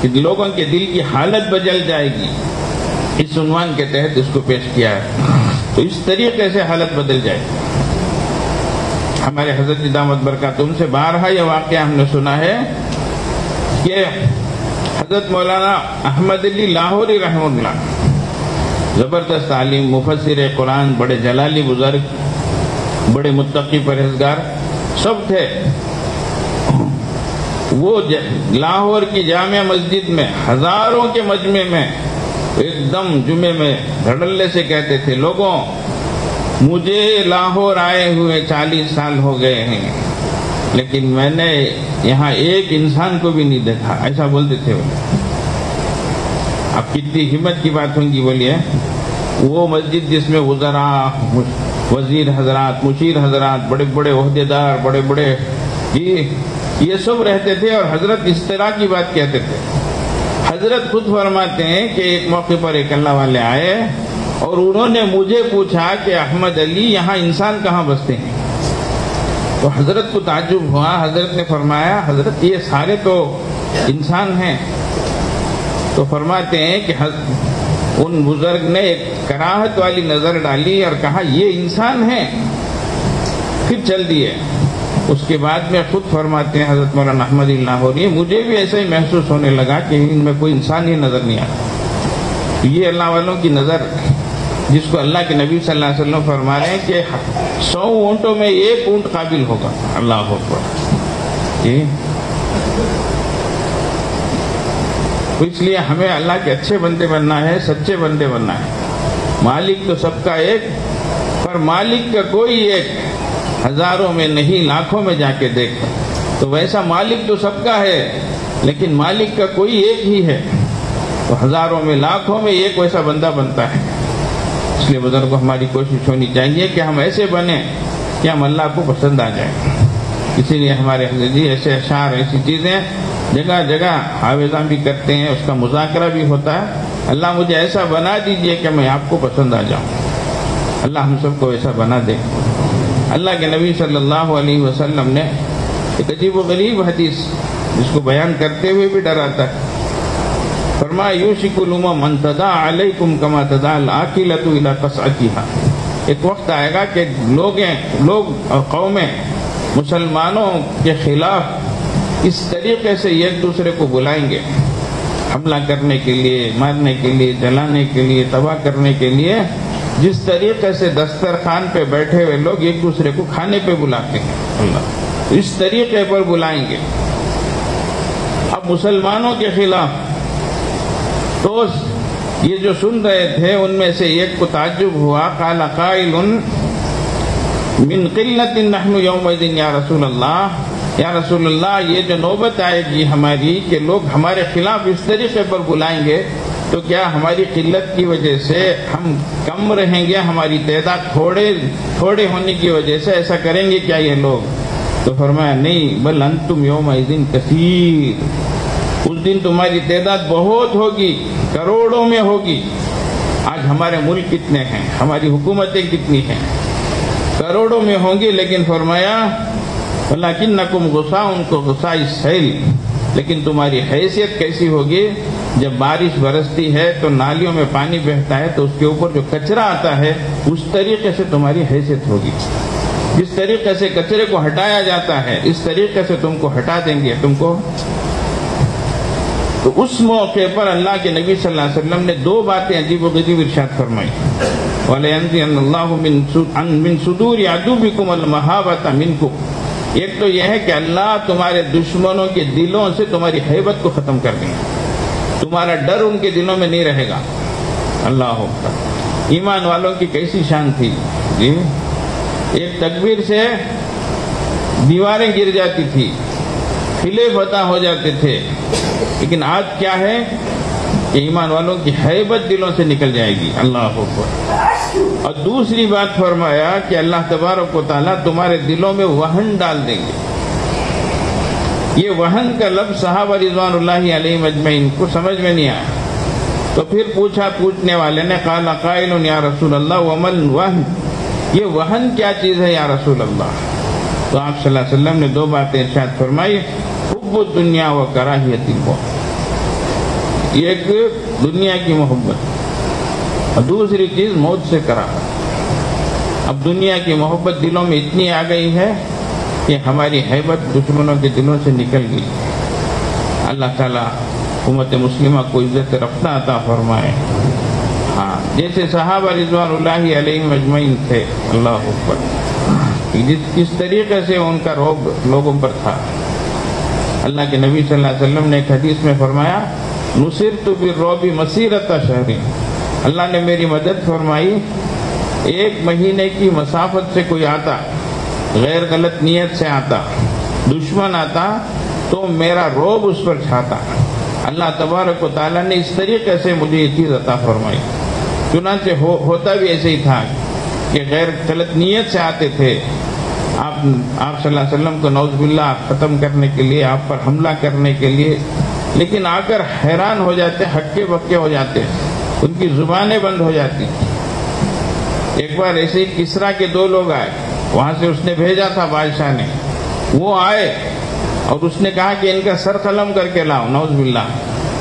کہ لوگوں کے دل کی حالت بدل جائے گی، اس عنوان کے تحت اس کو پیش کیا ہے. تو اس طریقے سے حالت بدل جائے گی. ہمارے حضرت دامت برکاتہم سے بارہا یہ واقعہ ہم نے سنا ہے کہ حضرت مولانا احمد علی لاہوری رحمہ اللہ زبردست عالم، مفسر قرآن، بڑے جلالی بزرگ، بڑے متقی پرہیزگار سب تھے. وہ لاہور کی جامع مسجد میں ہزاروں کے مجمع میں ایک دم جمعے میں دھڑلے سے کہتے تھے، لوگوں مجھے لاہور آئے ہوئے 40 سال ہو گئے ہیں لیکن میں نے یہاں ایک انسان کو بھی نہیں دیکھا. ایسا بولتے تھے وہ. اب کتنی ہمت کی بات ہوں گی بولیے. وہ مسجد جس میں وزراء، وزیر حضرات، مشیر حضرات، بڑے بڑے عہدیدار، بڑے بڑے یہ سب رہتے تھے، اور حضرت اس طرح کی بات کہتے تھے. حضرت خود فرماتے ہیں کہ ایک موقع پر ایک اللہ والے آئے اور انہوں نے مجھے پوچھا کہ احمد علی یہاں انسان کہاں بستے ہیں؟ تو حضرت کو تعجب ہوا. حضرت نے فرمایا حضرت یہ سارے تو انسان ہیں. تو فرماتے ہیں کہ ان بزرگ نے ایک کراہت والی نظر ڈالی اور کہا یہ انسان ہیں، پھر چل دیے. اس کے بعد میں خود فرماتے ہیں حضرت مولانا احمد علی لاہوری، مجھے بھی ایسا ہی محسوس ہونے لگا کہ ان میں کوئی انسان ہی نظر نہیں آتا. یہ اللہ والوں کی نظر، جس کو اللہ کے نبی صلی اللہ علیہ وسلم فرما رہے ہیں کہ 100 اونٹوں میں ایک اونٹ قابل ہوگا. اللہ اکبر. اس لیے ہمیں اللہ کے اچھے بندے بننا ہے، سچے بندے بننا ہے. مالک تو سب کا ایک، پر مالک کا کوئی ایک ہزاروں میں نہیں لاکھوں میں جا کے دیکھ. تو ویسا مالک تو سب کا ہے لیکن مالک کا کوئی ایک ہی ہے، تو ہزاروں میں لاکھوں میں ایک ویسا بندہ بنتا ہے. اس لیے بزرگوں کو ہماری کوشش ہونی چاہیے کہ ہم ایسے بنیں کہ ہم اللہ کو پسند آ جائیں. اسی لیے ہمارے حضرت جی ایسے اشعار، ایسی چیزیں جگہ جگہ حافظاں بھی کرتے ہیں، اس کا مذاکرہ بھی ہوتا ہے. اللہ مجھے ایسا بنا دیجئے کہ میں آپ کو پسند آ جاؤں. اللہ ہم سب کو ایسا بنا دے. اللہ کے نبی صلی اللہ علیہ وسلم نے ایک عجیب و غریب حدیث جس کو بیان کرتے ہوئے بھی ڈراتا ہے. فرمایا یوشک الامم ان تداع علیکم کما تداع الآکلۃ الی قصعتھا. ایک وقت آئے گا کہ لوگ اور قومیں مسلمانوں کے خلاف اس طریقے سے ایک دوسرے کو بلائیں گے، حملہ کرنے کے لیے، مارنے کے لیے، جلانے کے لیے، تباہ کرنے کے لیے، جس طریقے سے دسترخوان پہ بیٹھے ہوئے لوگ ایک دوسرے کو کھانے پہ بلاتے ہیں، اللہ اس طریقے پر بلائیں گے. اب مسلمانوں کے خلاف تو یہ جو سن رہے تھے ان میں سے ایک کو تعجب ہوا. قال قائل من قلت نحن یومئذ یا رسول اللہ، یا رسول اللہ یہ جو نوبت آئے گی ہماری کہ لوگ ہمارے خلاف اس طریقے پر بلائیں گے تو کیا ہماری قلت کی وجہ سے ہم کم رہیں گے، ہماری تعداد تھوڑے ہونے کی وجہ سے ایسا کریں گے کیا یہ لوگ؟ تو فرمایا نہیں، بل انتم یومئذ کثیر، اس دن تمہاری تعداد بہت ہوگی، کروڑوں میں ہوگی. آج ہمارے ملک کتنے ہیں، ہماری حکومتیں کتنی ہیں، کروڑوں میں ہوں گی. لیکن فرمایا ولکنکم غصاء کو غصاء السیل، لیکن تمہاری حیثیت کیسی ہوگی؟ جب بارش برستی ہے تو نالیوں میں پانی بہتا ہے تو اس کے اوپر جو کچرا آتا ہے اس طریقے سے تمہاری حیثیت ہوگی. جس طریقے سے کچرے کو ہٹایا جاتا ہے اس طریقے سے تم کو ہٹا دیں گے تم کو. تو اس موقع پر اللہ کے نبی صلی اللہ علیہ وسلم نے دو باتیں عجیب و غریب ارشاد فرمائی. وَلَيَنزِعَنَّ اللَّهُ مِن صُدُورِ عَدُوِّكُمُ الْمَهَابَةَ مِنكُمْ، ایک تو یہ ہے کہ اللہ تمہارے دشمنوں کے دلوں سے تمہاری ہیبت کو ختم کر دیں گے، تمہارا ڈر ان کے دلوں میں نہیں رہے گا۔ اللہ اکبر، ایمان والوں کی کیسی شان تھی جی، ایک تکبیر سے دیواریں گر جاتی تھی، قلعے فتح ہو جاتے تھے، لیکن آج کیا ہے کہ ایمان والوں کی ہیبت دلوں سے نکل جائے گی۔ اللہ اکبر۔ اور دوسری بات فرمایا کہ اللہ تبارک و تعالیٰ تمہارے دلوں میں وہن ڈال دیں گے۔ یہ وہن کا لفظ صحابہ رضوان اللہ علیہم اجمعین کو سمجھ میں نہیں آیا، تو پھر پوچھا پوچھنے والے نے، قال قائل یا رسول اللہ ومن وہن، یہ وہن کیا چیز ہے یا رسول اللہ؟ تو آپ صلی اللہ علیہ وسلم نے دو باتیں ارشاد فرمائی، حب الدنیا و کراہیت الموت، ایک دنیا کی محبت اور دوسری چیز موت سے کراہت۔ اب دنیا کی محبت دلوں میں اتنی آ گئی ہے کہ ہماری ہیبت دشمنوں کے دلوں سے نکل گئی۔ اللہ تعالیٰ امت مسلمہ کو عزت رفتہ عطا فرمائے۔ ہاں، جیسے صحابہ رضوان اللہ علیہم اجمعین تھے، اللہ اکبر، کس طریقے سے ان کا رعب لوگوں پر تھا۔ اللہ کے نبی صلی اللہ علیہ وسلم نے ایک حدیث میں فرمایا، نصرت بالرعب مسیرۃ شہر، اللہ نے میری مدد فرمائی، ایک مہینے کی مسافت سے کوئی آتا، غیر غلط نیت سے آتا، دشمن آتا، تو میرا رعب اس پر چھاتا۔ اللہ تبارک و تعالیٰ نے اس طریقے سے مجھے یہ چیز عطا فرمائی۔ چنانچہ ہوتا بھی ایسے ہی تھا کہ غیر غلط نیت سے آتے تھے، آپ صلی اللہ علیہ وسلم کو نعوذ باللہ ختم کرنے کے لیے، آپ پر حملہ کرنے کے لیے، لیکن آ کر حیران ہو جاتے، ہکے بکے ہو جاتے، ان کی زبانیں بند ہو جاتی۔ ایک بار ایسے ہی کسرا کے دو لوگ آئے، وہاں سے اس نے بھیجا تھا بادشاہ نے، وہ آئے اور اس نے کہا کہ ان کا سر قلم کر کے لاؤ، نعوذ باللہ،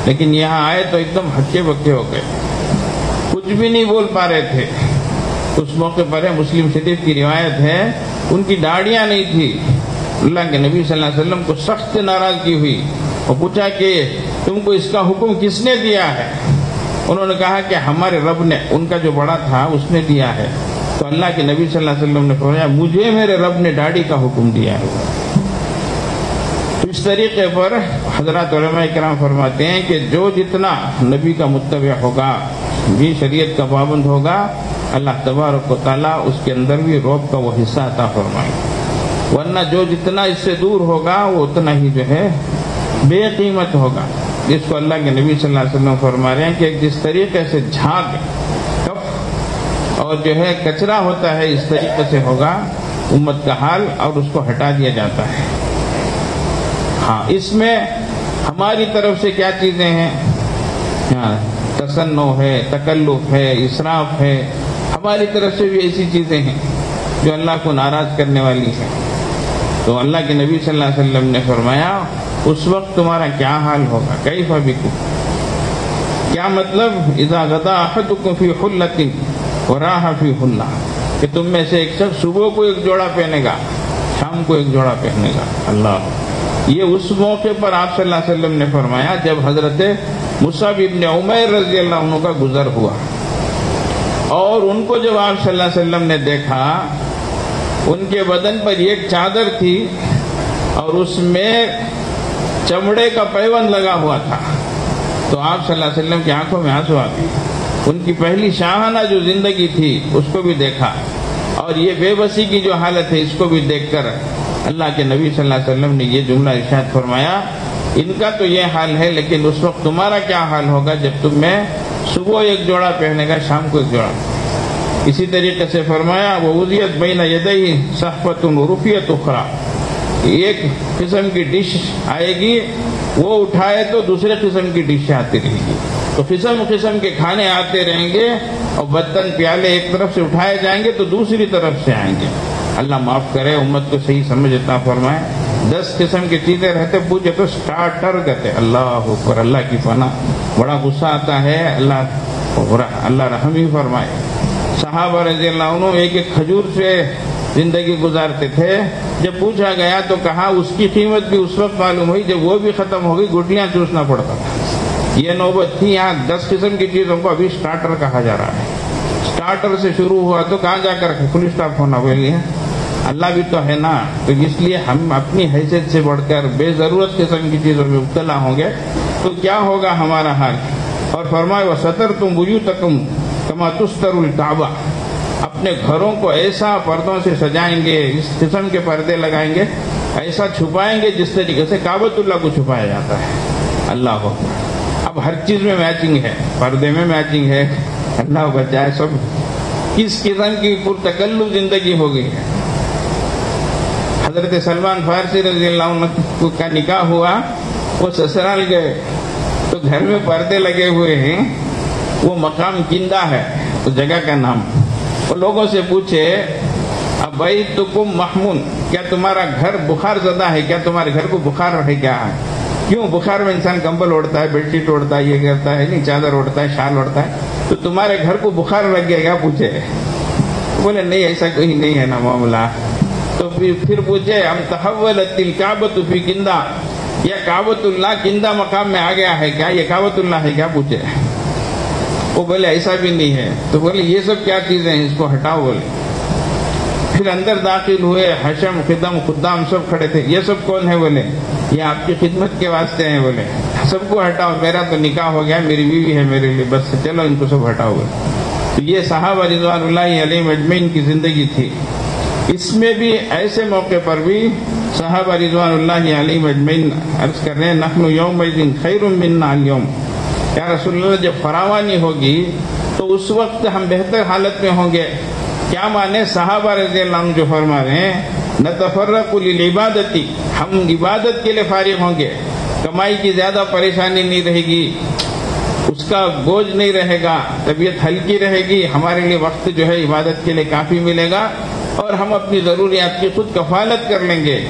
لیکن یہاں آئے تو ایک دم ہکے بکے ہو گئے، کچھ بھی نہیں بول پا رہے تھے۔ اس موقع پر ہے، مسلم شریف کی روایت ہے، ان کی داڑیاں نہیں تھی۔ اللہ کے نبی صلی اللہ علیہ وسلم کو سخت ناراضگی ہوئی، اور پوچھا کہ تم کو اس کا حکم کس نے دیا ہے؟ انہوں نے کہا کہ ہمارے رب نے، ان کا جو بڑا تھا اس نے دیا ہے۔ تو اللہ کے نبی صلی اللہ علیہ وسلم نے فرمایا، مجھے میرے رب نے داڑھی کا حکم دیا ہے۔ تو اس طریقے پر حضرات علماء کرام فرماتے ہیں کہ جو جتنا نبی کا متبع ہوگا، بھی شریعت کا پابند ہوگا، اللہ تبارک و تعالیٰ اس کے اندر بھی رعب کا وہ حصہ عطا فرمائے، ورنہ جو جتنا اس سے دور ہوگا وہ اتنا ہی جو ہے بے قیمت ہوگا۔ جس کو اللہ کے نبی صلی اللہ علیہ وسلم فرما رہے ہیں کہ جس طریقے سے جھاگ، کف اور جو ہے کچرا ہوتا ہے، اس طریقے سے ہوگا امت کا حال، اور اس کو ہٹا دیا جاتا ہے۔ ہاں، اس میں ہماری طرف سے کیا چیزیں ہیں؟ تصنع ہے، تکلف ہے، اسراف ہے، ہماری طرف سے بھی ایسی چیزیں ہیں جو اللہ کو ناراض کرنے والی ہیں۔ تو اللہ کے نبی صلی اللہ علیہ وسلم نے فرمایا، اس وقت تمہارا کیا حال ہوگا؟ کیف بکم، کیا مطلب؟ اذا غدا احدکم فی حلۃ وراح فی حلۃ، کہ تم میں سے ایک شخص صبح کو ایک جوڑا پہنے گا، شام کو ایک جوڑا پہنے گا۔ اللہ، یہ اس موقع پر آپ صلی اللہ علیہ وسلم نے فرمایا جب حضرت مصعب ابن عمیر رضی اللہ عنہ کا گزر ہوا، اور ان کو جب آپ صلی اللہ علیہ وسلم نے دیکھا، ان کے بدن پر ایک چادر تھی اور اس میں چمڑے کا پیوند لگا ہوا تھا، تو آپ صلی اللہ علیہ وسلم کی آنکھوں میں آنسو آ گئے۔ ان کی پہلی شاہانہ جو زندگی تھی اس کو بھی دیکھا، اور یہ بے بسی کی جو حالت ہے اس کو بھی دیکھ کر اللہ کے نبی صلی اللہ علیہ وسلم نے یہ جملہ ارشاد فرمایا، ان کا تو یہ حال ہے، لیکن اس وقت تمہارا کیا حال ہوگا جب تم میں صبح ایک جوڑا پہنے گا، شام کو ایک جوڑا۔ اسی طریقے سے فرمایا، وَوُضِعَتْ بَيْنَ يَدَيْهِ صَحْفَةٌ وَرُفِعَتْ أُخْرَى، ایک قسم کی ڈش آئے گی، وہ اٹھائے تو دوسرے قسم کی ڈش آتی رہے گی، تو قسم قسم کے کھانے آتے رہیں گے، اور برتن پیالے ایک طرف سے اٹھائے جائیں گے تو دوسری طرف سے آئیں گے۔ اللہ معاف کرے، امت کو صحیح سمجھ عطا فرمائے۔ 10 قسم کی چیزیں رہتے، پوچھے تو سٹارٹر کہتے، اللہ اکبر، اللہ کی پناہ، بڑا غصہ آتا ہے، اللہ رحم ہی فرمائے۔ صحابہ رضی اللہ عنہ ایک ایک کھجور سے زندگی گزارتے تھے، جب پوچھا گیا تو کہا اس کی قیمت بھی اس وقت معلوم ہوئی جب وہ بھی ختم ہو گئی، گٹلیاں چوسنا پڑتا تھا۔ یہ نوبت تھی، یہاں 10 قسم کی چیزوں کو ابھی سٹارٹر کہا جا رہا ہے۔ سٹارٹر سے شروع ہوا تو کہاں جا کر فل اسٹاپ ہونا پڑے گا۔ اللہ بھی تو ہے نا. تو اس لیے ہم اپنی حیثیت سے بڑھ کر بے ضرورت قسم کی چیزوں میں مبتلا ہوں گے تو کیا ہوگا ہمارا حال. اور فرمائے وَسَتَرْتُمْ بُيُوتَكُمْ كَمَا تُسْتَرُ الْكَعْبَةَ، اپنے گھروں کو ایسا پردوں سے سجائیں گے، اس قسم کے پردے لگائیں گے، ایسا چھپائیں گے جس طریقے سے کعبۃ اللہ کو چھپایا جاتا ہے. اللہ اکبر. اب ہر چیز میں میچنگ ہے، پردے میں میچنگ ہے. اللہ بچائے. سب کس قسم کی پرتکلف زندگی ہو گئی ہے. حضرت سلمان فارسی رضی اللہ عنہ کا نکاح ہوا، وہ سسرال گئے تو گھر میں پردے لگے ہوئے ہیں. وہ مقام کندہ ہے تو جگہ کا نام. وہ لوگوں سے پوچھے ابیتکم محمون، کیا تمہارا گھر بخار زدہ ہے؟ کیا تمہارے گھر کو بخار ہے کیا؟ کیوں بخار میں انسان کمبل اوڑھتا ہے، بیڈ شیٹ اوڑھتا ہے، یہ کرتا ہے، نہیں چادر اوڑھتا ہے، شال اوڑھتا ہے، تو تمہارے گھر کو بخار لگ گیا کیا؟ پوچھے. بولے نہیں ایسا کوئی نہیں ہے نا معاملہ. تو پھر پوچھے ہم تحولت الکعبۃ فی کندہ، یا کعبۃ اللہ کندہ مقام میں آ گیا ہے کیا؟ یہ کعبۃ اللہ ہے کیا؟ پوچھے. وہ بولے ایسا بھی نہیں ہے. تو بولے یہ سب کیا چیزیں ہیں، اس کو ہٹاؤ. بولے. پھر اندر داخل ہوئے، حشم خدم خدام سب کھڑے تھے. یہ سب کون ہے؟ بولے یہ آپ کی خدمت کے واسطے ہیں. بولے سب کو ہٹاؤ، میرا تو نکاح ہو گیا، میری بیوی ہے میرے لیے، بس چلو ان کو سب ہٹاؤ. تو یہ صحابہ رضوان اللہ علیہم اجمعین کی زندگی تھی. اس میں بھی ایسے موقع پر بھی صحابہ رضوان اللہ علیہم اجمعین عرض کر رہے ہیں نحن یومئذ خیر منا اليوم. یا رسول اللہ جب فراوانی ہوگی تو اس وقت ہم بہتر حالت میں ہوں گے. کیا مانے؟ صحابہ رضی اللہ عنہ جو فرما رہے ہیں نتفرق للعبادت، ہم عبادت کے لیے فارغ ہوں گے، کمائی کی زیادہ پریشانی نہیں رہے گی، اس کا بوجھ نہیں رہے گا، طبیعت ہلکی رہے گی، ہمارے لیے وقت جو ہے عبادت کے لیے کافی ملے گا اور ہم اپنی ضروریات کی خود کفالت کر لیں گے.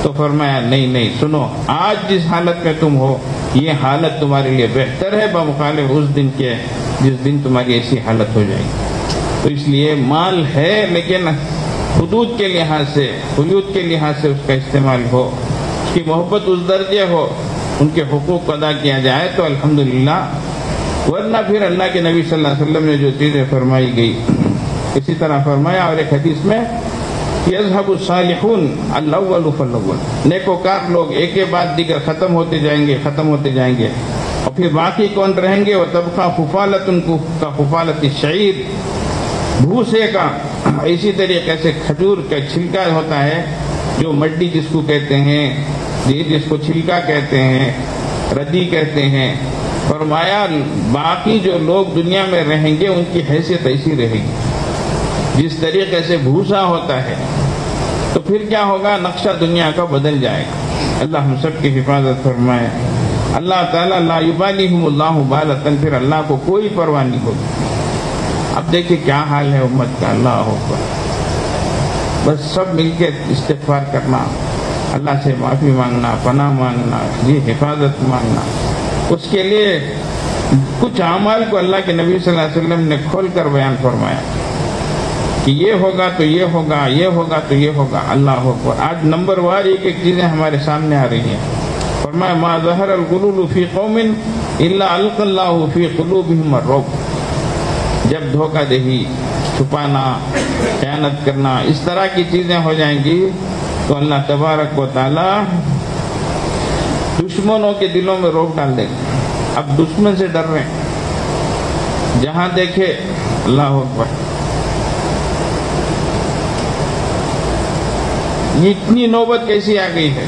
تو فرمایا نہیں سنو، آج جس حالت میں تم ہو یہ حالت تمہارے لیے بہتر ہے بمخالف اس دن کے جس دن تمہاری ایسی حالت ہو جائے گی. تو اس لیے مال ہے لیکن حدود کے لحاظ سے، حدود کے لحاظ سے اس کا استعمال ہو، اس کی محبت اس درجے ہو، ان کے حقوق کو ادا کیا جائے تو الحمدللہ. ورنہ پھر اللہ کے نبی صلی اللہ علیہ وسلم نے جو چیزیں فرمائی گئی اسی طرح فرمایا. اور ایک حدیث میں یذهب الصالحون الاول فالاول، نیکوکار لوگ ایک کے بعد دیگر ختم ہوتے جائیں گے اور پھر باقی کون رہیں گے؟ وتبقى حفالة كحفالة الشعير، بھوسے کا اسی طریقے سے کھجور کا چھلکا ہوتا ہے جو مڈی جس کو کہتے ہیں، جس کو چھلکا کہتے ہیں، ردی کہتے ہیں. فرمایا باقی جو لوگ دنیا میں رہیں گے ان کی حیثیت ایسی رہے گی جس طریقے سے بھوسا ہوتا ہے. تو پھر کیا ہوگا؟ نقشہ دنیا کا بدل جائے گا. اللہ ہم سب کی حفاظت فرمائے. اللہ تعالیٰ لا یبالیہم اللہ بالۃ، پھر اللہ کو کوئی پرواہ نہیں ہوگی. اب دیکھیں کیا حال ہے امت کا. اللہ اکبر. بس سب مل کے استغفار کرنا، اللہ سے معافی مانگنا، پناہ مانگنا، جی حفاظت مانگنا. اس کے لیے کچھ اعمال کو اللہ کے نبی صلی اللہ علیہ وسلم نے کھول کر بیان فرمایا کہ یہ ہوگا تو یہ ہوگا، یہ ہوگا تو یہ ہوگا. اللہ اکبر. آج نمبر وار ایک چیزیں ہمارے سامنے آ رہی ہیں. فرمایا ما ظہر الغلول فی قوم الا القى اللہ فی قلوبہم الرعب. جب دھوکہ دہی، چھپانا، خیانت کرنا، اس طرح کی چیزیں ہو جائیں گی تو اللہ تبارک و تعالی دشمنوں کے دلوں میں روک ڈال دے گا. اب دشمن سے ڈر رہے ہیں، جہاں دیکھے اللہ اکبر. اتنی نوبت کیسی آ گئی ہے؟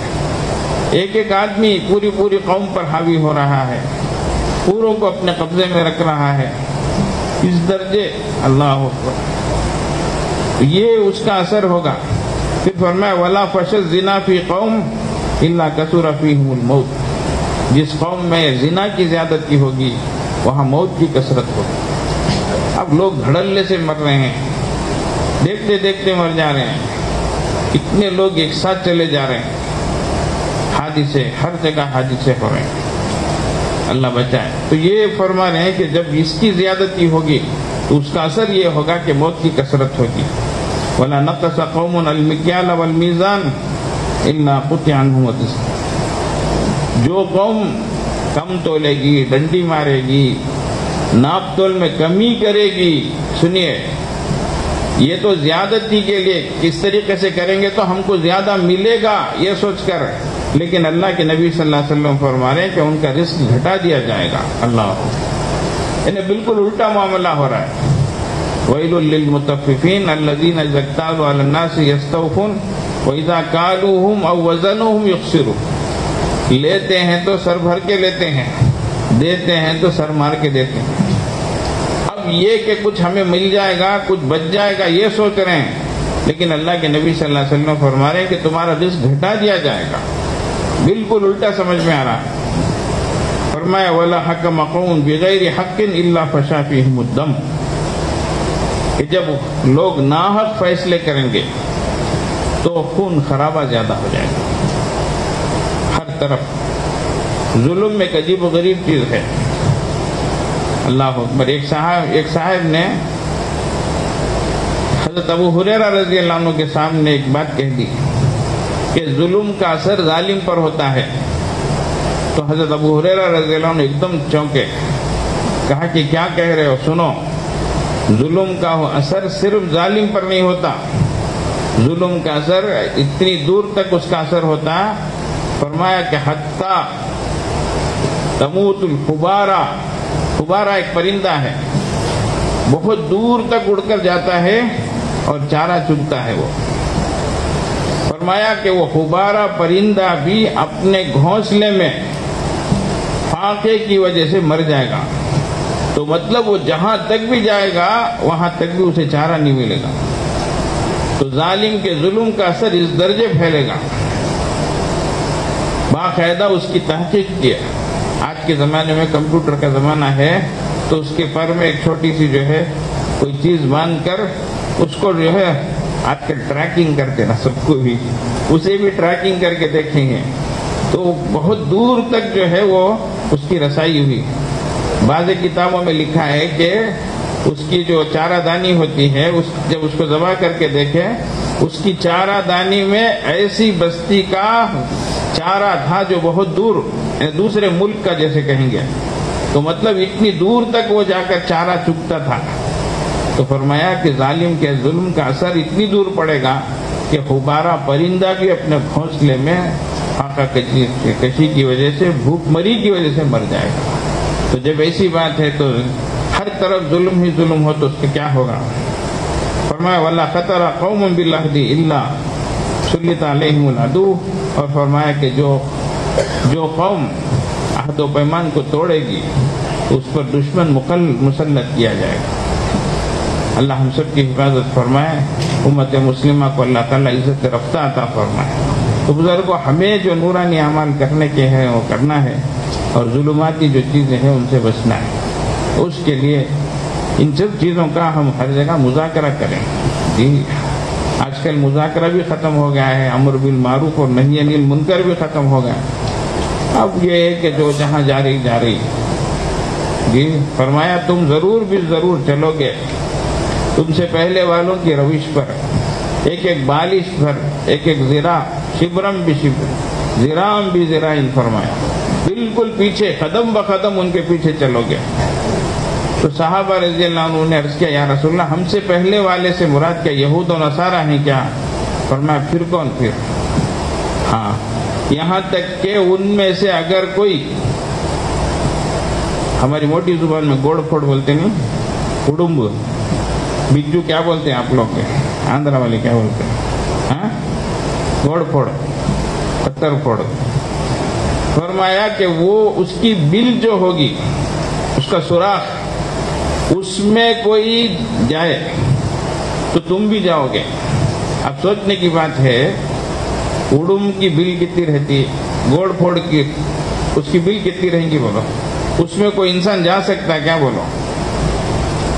ایک آدمی پوری قوم پر حاوی ہو رہا ہے، پوروں کو اپنے قبضے میں رکھ رہا ہے. اس درجے اللہ اکبر. یہ اس کا اثر ہوگا. پھر فرمایا ولا فشى الزنا فی قوم الا کثر فیہم الموت. جس قوم میں زنا کی زیادتی ہوگی وہاں موت کی کثرت ہوگی. اب لوگ دھڑلے سے مر رہے ہیں، دیکھتے دیکھتے مر جا رہے ہیں. اتنے لوگ ایک ساتھ چلے جا رہے ہیں، حادثے ہر جگہ حادثے ہو رہے ہیں. اللہ بچائے. تو یہ فرما رہے ہیں کہ جب اس کی زیادتی ہوگی تو اس کا اثر یہ ہوگا کہ موت کی کثرت ہوگی. وَلَا نَقَصَ قَوْمٌ الْمِكْيَالَ وَالْمِيزَانَ إِلَّا قُطِعَ عَنْهُمْ وَتَسْتَ. جو قوم کم تولے گی، ڈنڈی مارے گی، ناپ تول میں کمی کرے گی، سنیے یہ تو زیادتی کے لیے اس طریقے سے کریں گے تو ہم کو زیادہ ملے گا یہ سوچ کر، لیکن اللہ کے نبی صلی اللہ علیہ وسلم فرما رہے ہیں کہ ان کا رزق گھٹا دیا جائے گا. اللہ، انہیں بالکل الٹا معاملہ ہو رہا ہے. وَيْلٌ لِّلْمُطَفِّفِينَ الَّذِينَ إِذَا اكْتَالُوا عَلَى النَّاسِ يَسْتَوْفُونَ وَإِذَا كَالُوهُمْ أَوْ وَزَنُوهُمْ يُخْسِرُونَ. لیتے ہیں تو سر بھر کے لیتے ہیں، دیتے ہیں تو سر مار کے دیتے ہیں. اب یہ کہ کچھ ہمیں مل جائے گا، کچھ بچ جائے گا یہ سوچ رہے ہیں، لیکن اللہ کے نبی صلی اللہ علیہ وسلم فرما رہے ہیں کہ تمہارا رزق گھٹا دیا جائے گا. بالکل الٹا سمجھ میں آ رہا ہے. فرمایا وَلَا حَكَمَ قَوْمٌ بِغَيْرِ حَقٍّ إِلَّا فَشَا فِيهِمُ الدَّمُ، کہ جب لوگ ناحق فیصلے کریں گے تو خون خرابہ زیادہ ہو جائے گا. ہر طرف ظلم میں عجیب و غریب چیز ہے. اللہ اکبر. ایک صاحب نے حضرت ابو ہریرہ رضی اللہ عنہ کے سامنے ایک بات کہہ دی کہ ظلم کا اثر ظالم پر ہوتا ہے. تو حضرت ابو ہریرہ رضی اللہ عنہ ایک دم چونکے، کہا کہ کیا کہہ رہے ہو؟ سنو، ظلم کا اثر صرف ظالم پر نہیں ہوتا، ظلم کا اثر اتنی دور تک اس کا اثر ہوتا ہے. فرمایا کہ حتی تموت الحبارہ، حبارہ ایک پرندہ ہے، بہت دور تک اڑ کر جاتا ہے اور چارہ چگتا ہے. وہ فرمایا کہ وہ حبارہ پرندہ بھی اپنے گھونسلے میں فاقے کی وجہ سے مر جائے گا. تو مطلب وہ جہاں تک بھی جائے گا وہاں تک بھی اسے چارہ نہیں ملے گا. تو ظالم کے ظلم کا اثر اس درجے پھیلے گا. باقاعدہ اس کی تحقیق کیا. آج کے زمانے میں کمپیوٹر کا زمانہ ہے تو اس کے پر میں ایک چھوٹی سی جو ہے کوئی چیز باندھ کر اس کو جو ہے آج کل ٹریکنگ کرتے نا، سب کو بھی اسے بھی ٹریکنگ کر کے دیکھیں گے تو بہت دور تک جو ہے وہ اس کی رسائی ہوئی. بعض کتابوں میں لکھا ہے کہ اس کی جو چارہ دانی ہوتی ہے جب اس کو ذبح کر کے دیکھے اس کی چارہ دانی میں ایسی بستی کا چارہ تھا جو بہت دور، دوسرے ملک کا جیسے کہیں گے، تو مطلب اتنی دور تک وہ جا کر چارہ چگتا تھا. تو فرمایا کہ ظالم کے ظلم کا اثر اتنی دور پڑے گا کہ حبارہ پرندہ بھی اپنے گھونسلے میں فاقہ کشی کی وجہ سے، بھوک مری کی وجہ سے مر جائے گا. تو جب ایسی بات ہے تو ہر طرف ظلم ہی ظلم ہو تو اس سے کیا ہوگا؟ فرمایا وَلَا خَطَرَ قَوْمٌ بِالْعَهْدِ إِلَّا سُلِّطَ عَلَيْهِمُ الْعَدُوُّ، اور فرمایا کہ جو قوم عہد و پیمان کو توڑے گی اس پر دشمن مسلط کیا جائے گا. اللہ ہم سب کی حفاظت فرمائے، امت مسلمہ کو اللہ تعالیٰ عزت رفتہ عطا فرمائے. تو بزرگوں، ہمیں جو نورانی اعمال کرنے کے ہیں وہ کرنا ہے، اور ظلماتی جو چیزیں ہیں ان سے بچنا ہے. اس کے لیے ان سب چیزوں کا ہم ہر جگہ مذاکرہ کریں. جی آج کل مذاکرہ بھی ختم ہو گیا ہے، امر بالمعروف اور نہی عن المنکر بھی ختم ہو گیا. اب یہ ہے کہ جو جہاں جا رہی. جی فرمایا تم ضرور بھی ضرور چلو گے تم سے پہلے والوں کی روش پر، ایک ایک بالش پر، ایک ایک ذرا، شبرم بھی شبر، ذراعم بھی ذراعن. فرمایا بالکل پیچھے، قدم بقدم ان کے پیچھے چلو گے. تو صحابہ رضی اللہ عنہ نے عرض کیا یا رسول اللہ، ہم سے پہلے والے سے مراد کیا یہود و نصارہ ہیں کیا؟ فرمایا پھر کون؟ پھر ہاں، یہاں تک کہ ان میں سے اگر کوئی، ہماری موٹی زبان میں گوڑ پھوڑ بولتے نہیں، کڑمب، بجو کیا بولتے ہیں آپ لوگ کے آندھرا والے کیا بولتے ہیں؟ ہاں، گوڑ پھوڑ، پتھر پھوڑ. فرمایا کہ وہ اس کی بل جو ہوگی، اس کا سوراخ، اس میں کوئی جائے تو تم بھی جاؤ گے. اب سوچنے کی بات ہے، اڑم کی بل کتنی رہتی ہے، گوڑ پھوڑ کی اس کی بل کتنی رہیں گی بولو؟ اس میں کوئی انسان جا سکتا ہے کیا بولو؟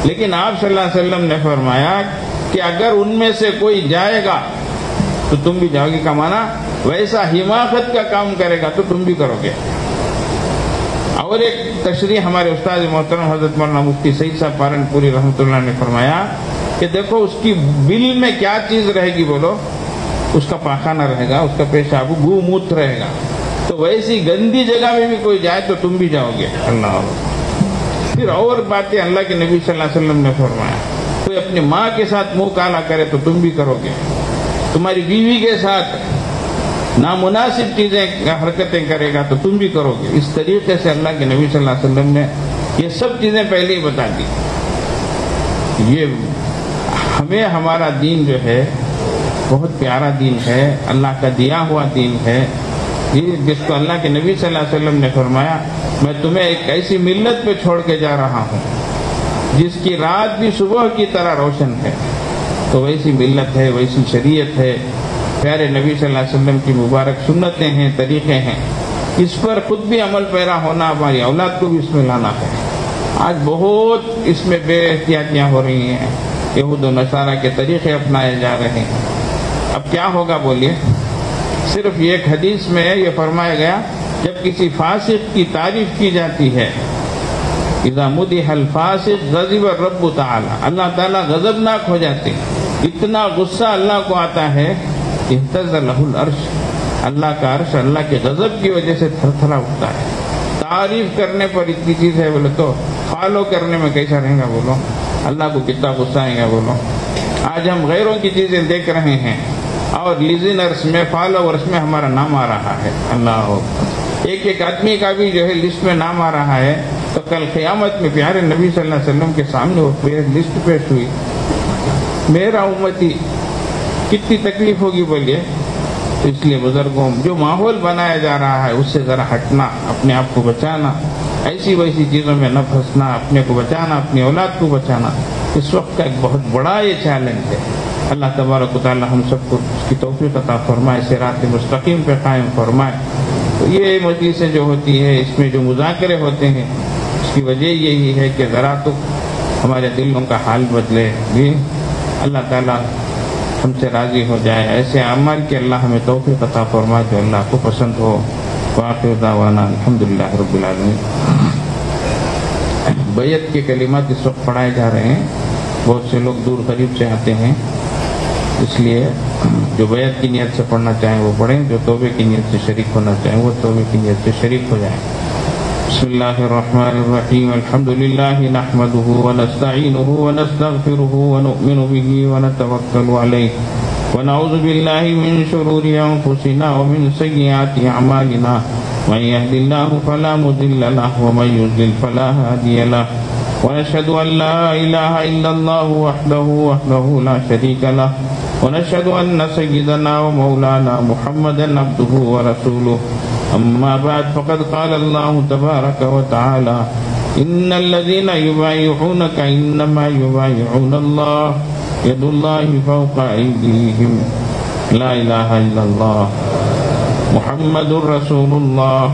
لیکن آپ صلی اللہ علیہ وسلم نے فرمایا کہ اگر ان میں سے کوئی جائے گا تو تم بھی جاؤ گے. کا معنی ویسا حماقت کا کام کرے گا تو تم بھی کرو گے. اور ایک تشریح ہمارے استاد محترم حضرت مولانا مفتی سعید صاحب پارن پوری رحمۃ اللہ نے فرمایا کہ دیکھو اس کی بل میں کیا چیز رہے گی بولو؟ اس کا پاخانہ رہے گا، اس کا پیشاب گو موت رہے گا. تو ویسی گندی جگہ میں بھی کوئی جائے تو تم بھی جاؤ گے. اللہ. پھر اور باتیں اللہ کے نبی صلی اللہ علیہ وسلم نے فرمایا. کوئی کوئی اپنی ماں کے ساتھ منہ کالا کرے تو تم بھی کرو گے، تمہاری بیوی کے ساتھ نامناسب چیزیں حرکتیں کرے گا تو تم بھی کرو گے۔ اس طریقے سے اللہ کے نبی صلی اللہ علیہ وسلم نے یہ سب چیزیں پہلے ہی بتا دی۔ یہ ہمیں ہمارا دین جو ہے بہت پیارا دین ہے، اللہ کا دیا ہوا دین ہے، جس کو اللہ کے نبی صلی اللہ علیہ وسلم نے فرمایا میں تمہیں ایک ایسی ملت پہ چھوڑ کے جا رہا ہوں جس کی رات بھی صبح کی طرح روشن ہے۔ تو ویسی ملت ہے، ویسی شریعت ہے، پیارے نبی صلی اللہ علیہ وسلم کی مبارک سنتیں ہیں، طریقے ہیں، اس پر خود بھی عمل پیرا ہونا، ہماری اولاد کو بھی اس میں لانا ہے۔ آج بہت اس میں بے احتیاطیاں ہو رہی ہیں، یہود و نصارہ کے طریقے اپنائے جا رہے ہیں۔ اب کیا ہوگا بولیے؟ صرف ایک حدیث میں یہ فرمایا گیا جب کسی فاسق کی تعریف کی جاتی ہے، اذا مدح الفاسق غضب الرب تعالی، اللہ تعالیٰ غضبناک ہو جاتے، اتنا غصہ اللہ کو آتا ہے، اہتز لہ العرش، اللہ کا عرش اللہ کے غضب کی وجہ سے تھر تھرا اٹھتا ہے۔ تعریف کرنے پر اتنی چیز ہے بولے تو فالو کرنے میں کیسا رہے گا بولو؟ اللہ کو کتنا غصہ آئے گا بولو؟ آج ہم غیروں کی چیزیں دیکھ رہے ہیں اور لیزنرز میں، فالوورز میں ہمارا نام آ رہا ہے۔ اللہ ایک ایک آدمی کا بھی جو ہے لسٹ میں نام آ رہا ہے، تو کل قیامت میں پیارے نبی صلی اللہ علیہ وسلم کے سامنے وہ لسٹ پیش ہوئی، میرا امتی، کتنی تکلیف ہوگی بولیے؟ تو اس لیے بزرگوں، جو ماحول بنایا جا رہا ہے اس سے ذرا ہٹنا، اپنے آپ کو بچانا، ایسی ویسی چیزوں میں نہ پھنسنا، اپنے کو بچانا، اپنی اولاد کو بچانا، اس وقت کا ایک بہت بڑا یہ چیلنج ہے۔ اللہ تبارک و تعالی ہم سب کو اس کی توفیق عطا فرمائے، صراط مستقیم پہ قائم فرمائے۔ تو یہ مجلسیں جو ہوتی ہے، اس میں جو مذاکرے ہوتے ہیں، اس کی وجہ یہی ہے کہ ذرا تو ہمارے دلوں کا حال بدلے، بھی اللہ تعالیٰ ہم سے راضی ہو جائے، ایسے اعمال کے اللہ ہمیں توفیق عطا فرمائے جو اللہ کو پسند ہو۔ وآخر دعوانا الحمدللہ رب العالمین۔ بیعت کے کلمات اس وقت پڑھائے جا رہے ہیں، بہت سے لوگ دور قریب سے آتے ہیں، اس لیے جو بیعت کی نیت سے پڑھنا چاہیں وہ پڑھیں، جو توبے کی نیت سے شریک ہونا چاہیں وہ توبے کی نیت سے شریک ہو جائیں۔ بسم اللہ الرحمن الرحیم، الحمد للہ نحمده ونستعینه ونستغفره ونؤمن به ونتوکل علیہ ونعوذ باللہ من شرور انفسنا ومن سیئات اعمالنا، من يهد الله فلا مضل له ومن يضلل فلا هادي له، ونشهد ان لا اله الا الله وحده لا شريك له، ونشهد ان سيدنا ومولانا محمدا عبده ورسوله، اما بعد فقد قال الله تبارك وتعالى ان الذين يبايعونك انما يبايعون الله يد الله فوق ايديهم، لا اله الا الله محمد رسول الله،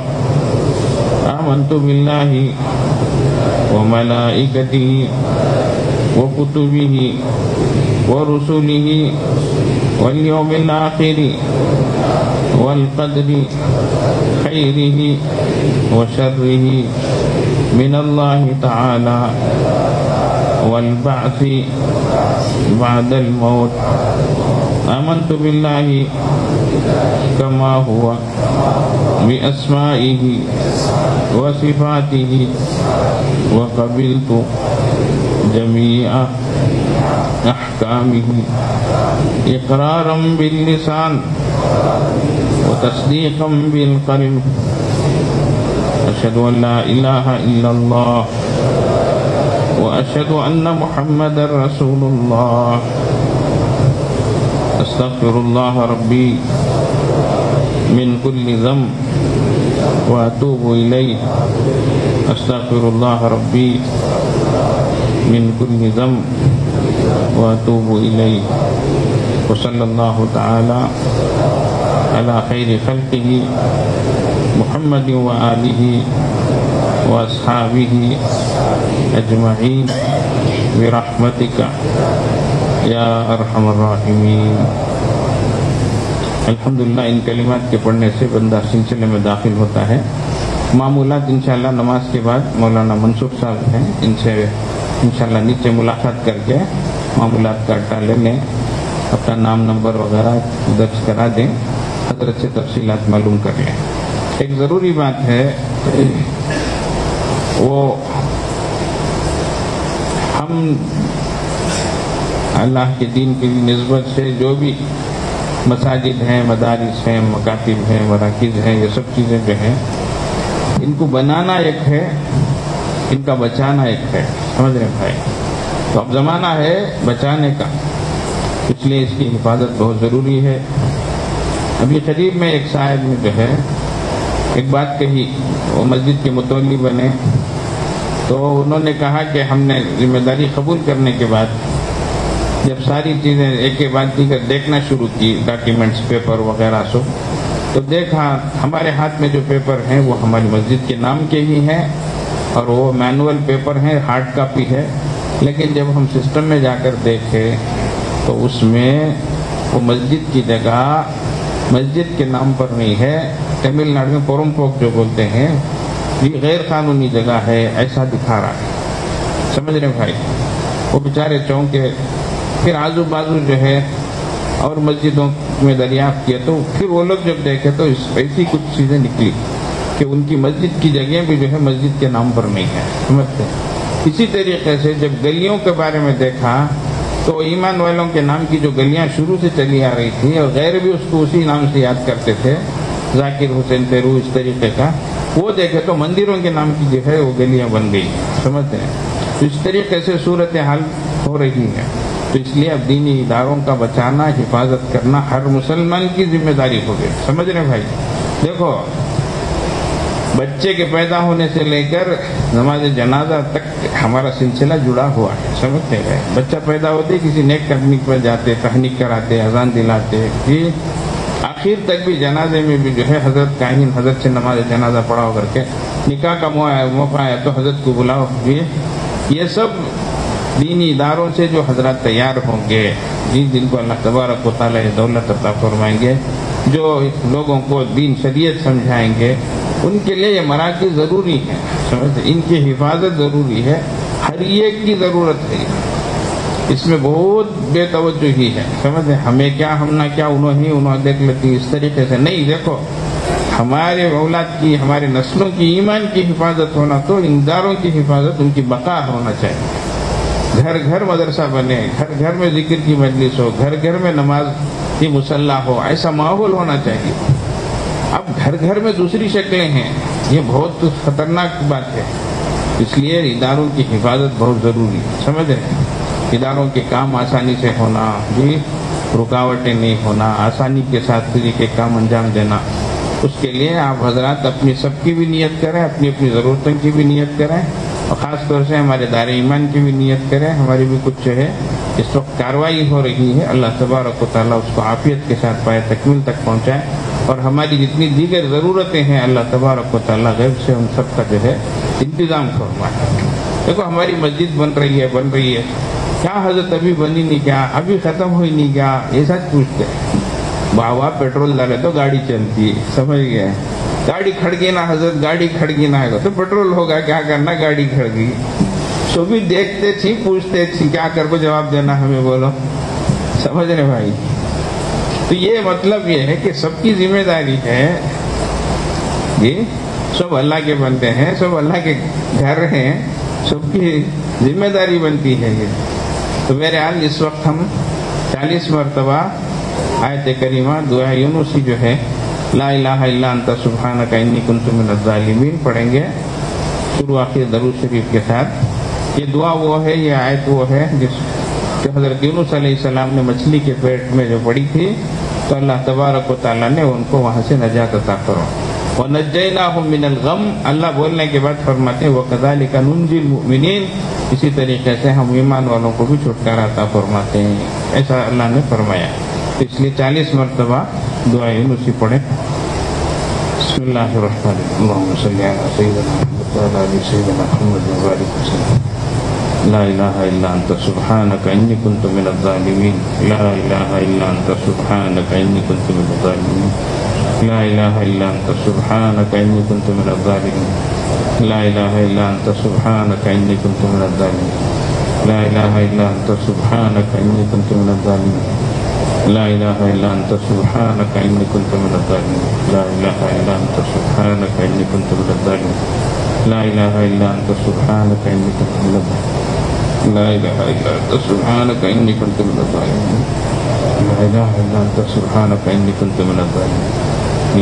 آمنت بالله وملائكته وكتبه ورسله واليوم الآخر والقدر خيره وشره من الله تعالى والبعث بعد الموت، آمنت بالله كما هو بأسمائه وصفاته، وقبلت جميع أحكامه إقرارا باللسان وتصديقا بالقلب، أشهد أن لا إله إلا الله وأشهد أن محمدا رسول الله، أستغفر الله ربي من كل ذنب وأتوب إليه، أستغفر الله ربي من كل ذنب وأتوب إليه، وصلى الله تعالى على خير خلقه محمد وآله وأصحابه أجمعين برحمتك یا ارحم الراحمین۔ الحمدللہ ان کلمات کے پڑھنے سے بندہ سلسلے میں داخل ہوتا ہے۔ معمولات انشاءاللہ نماز کے بعد مولانا منصور صاحب ہیں، ان سے انشاءاللہ نیچے ملاقات کر کے معمولات کا اٹا لے لیں، اپنا نام نمبر وغیرہ درج کرا دیں، حضرت سے تفصیلات معلوم کر لیں۔ ایک ضروری بات ہے، وہ ہم اللہ کے دین کی نسبت سے جو بھی مساجد ہیں، مدارس ہیں، مکاتب ہیں، مراکز ہیں، یہ سب چیزیں جو ہیں ان کو بنانا ایک ہے، ان کا بچانا ایک ہے، سمجھ رہے بھائی؟ تو اب زمانہ ہے بچانے کا، اس لیے اس کی حفاظت بہت ضروری ہے۔ ابھی قریب میں ایک صاحب نے جو ہے ایک بات کہی، وہ مسجد کے متولی بنے، تو انہوں نے کہا کہ ہم نے ذمہ داری قبول کرنے کے بعد جب ساری چیزیں ایک کے بعد دیگر دیکھنا شروع کی، ڈاکیومنٹس، پیپر وغیرہ سب، تو دیکھا ہمارے ہاتھ میں جو پیپر ہیں وہ ہماری مسجد کے نام کے ہی ہیں اور وہ مینول پیپر ہیں، ہارڈ کاپی ہے، لیکن جب ہم سسٹم میں جا کر دیکھے تو اس میں وہ مسجد کی جگہ مسجد کے نام پر نہیں ہے، تمل ناڈو میں پورمپوک جو بولتے ہیں، یہ غیر قانونی جگہ ہے ایسا دکھا رہا ہے، سمجھ رہے بھائی؟ وہ بیچارے چونکے، پھر آزو بازو جو ہے اور مسجدوں میں دریافت کیا تو پھر وہ لوگ جب دیکھے تو ایسی کچھ چیزیں نکلی کہ ان کی مسجد کی جگہیں بھی جو ہے مسجد کے نام پر نہیں ہے، سمجھتے؟ اسی طریقے سے جب گلیوں کے بارے میں دیکھا تو ایمان والوں کے نام کی جو گلیاں شروع سے چلی آ رہی تھی اور غیر بھی اس کو اسی نام سے یاد کرتے تھے، ذاکر حسین پیرو اس طریقے کا، وہ دیکھے تو مندروں کے نام کی جو ہے وہ گلیاں بن گئی، سمجھتے ہیں؟ تو اس طریقے سے صورتحال ہو رہی ہے۔ تو اس لیے اب دینی اداروں کا بچانا، حفاظت کرنا ہر مسلمان کی ذمہ داری ہوگی، سمجھ رہے بھائی؟ دیکھو بچے کے پیدا ہونے سے لے کر نماز جنازہ تک ہمارا سلسلہ جڑا ہوا ہے، سمجھتے ہیں؟ بچہ پیدا ہوتے کسی نیک کرنے پر جاتے، تحنیک کراتے، اذان دلاتے، آخر تک بھی جنازے میں بھی جو ہے حضرت کاہن حضرت سے نماز جنازہ پڑھاؤ کر کے، نکاح کا موقع ہے تو حضرت کو بلاؤ، یہ سب دینی اداروں سے جو حضرات تیار ہوں گے، جن کو اللہ تبارک و تعالیٰ دولت عطا فرمائیں گے، جو لوگوں کو دین شریعت سمجھائیں گے، ان کے لیے یہ مراکز ضروری ہیں، سمجھتے؟ ان کی حفاظت ضروری ہے، ہر ایک کی ضرورت ہے، اس میں بہت بے توجہی ہے، سمجھتے؟ ہمیں کیا، ہم نہ کیا، انہوں دیکھ لیتی، اس طریقے سے نہیں۔ دیکھو ہمارے اولاد کی، ہمارے نسلوں کی ایمان کی حفاظت ہونا تو ان اداروں کی حفاظت، ان کی بقا ہونا چاہیے۔ گھر گھر مدرسہ بنے، گھر گھر میں ذکر کی مجلس ہو، گھر گھر میں نماز کی مصلی ہو، ایسا ماحول ہونا چاہیے۔ اب گھر گھر میں دوسری شکلیں ہیں، یہ بہت خطرناک بات ہے، اس لیے اداروں کی حفاظت بہت ضروری ہے، سمجھ رہے ہیں؟ اداروں کے کام آسانی سے ہونا، رکاوٹیں نہیں ہونا، آسانی کے ساتھ طریقے کام انجام دینا، اس کے لیے آپ حضرات اپنی سب کی بھی نیت کریں، اپنی اپنی ضرورتوں کی بھی نیت کریں، اور خاص طور سے ہمارے دار ایمان کی بھی نیت کریں۔ ہماری بھی کچھ جو ہے اس وقت کارروائی ہو رہی ہے، اللہ تبارک و تعالیٰ اس کو عافیت کے ساتھ پائے تکمیل تک پہنچائے، اور ہماری جتنی دیگر ضرورتیں ہیں اللہ تبارک و تعالیٰ غیب سے ان سب کا جو ہے انتظام فرمائے۔ دیکھو ہماری مسجد بن رہی ہے، کیا حضرت ابھی بنی نہیں، کیا ابھی ختم ہوئی نہیں، کیا ایسا پوچھتے ہیں؟ باوا پیٹرول ڈالے تو گاڑی چلتی ہے، سمجھ گئے؟ گاڑی کھڑ گئی نا حضرت، گاڑی کھڑ گئی نا تو پیٹرول ہوگا، کیا کرنا، گاڑی کھڑ گئی، سو بھی دیکھتے تھی، پوچھتے تھی، کیا کر کو جواب دینا ہمیں، بولو، سمجھ رہے بھائی؟ تو یہ مطلب یہ ہے کہ سب کی ذمہ داری ہے، سب اللہ کے بنتے ہیں، سب اللہ کے گھر ہیں، سب کی ذمہ داری بنتی ہے یہ۔ تو میرے حال اس وقت ہم 40 مرتبہ آیت کریمہ دعا یونسی جو ہے لا الہ الا انت سبحانک انی کنت من الظالمین پڑھیں گے شروع آخر درود شریف کے ساتھ۔ یہ دعا وہ ہے، یہ آیت وہ ہے جس کہ حضرت یونس علیہ السلام نے مچھلی کے پیٹ میں جو پڑی تھی تو اللہ تبارک و تعالیٰ نے ان کو وہاں سے نجات عطا کرو۔ وَنَجَّيْنَاهُم مِّنَ الْغَمِّ، اللہ بولنے کے بعد فرماتے ہیں وَكَذَلِكَ نُنْجِي الْمُؤْمِنِينَ، اسی طریقے سے ہم ایمان والوں کو بھی چھٹکارا عطا فرماتے ہیں، ایسا اللہ نے فرمایا۔ اس لیے 40 مرتبہ دعا یونسی پڑھیں۔ بسم اللہ الرحمن الرحیم، اللہم صلی علی سیدنا محمد وعلی آل سیدنا محمد وبارک وسلم۔ لا الہ الا انت سبحانک انی کنت من الظالمین، لا الہ الا انت سبحانک انی کنت من الظالمین، لا الہ الا انت سبحانک انی کنت من الظالمین، لا الہ الا انت سبحانک انی کنت من الظالمین، لا الہ الا انت سبحانک انی کنت من الظالمین، لا الہ الا انت سبحانک انی کنت من الظالمین، لا الہ الا انت سبحانک انی کنت من الظالمین، لا الہ الا انت سبحانک انی کنت من الظالمین، لا إله إلا أنت سبحانك إني كنت من الظالمين. لا إله إلا أنت سبحانك إني كنت من الظالمين.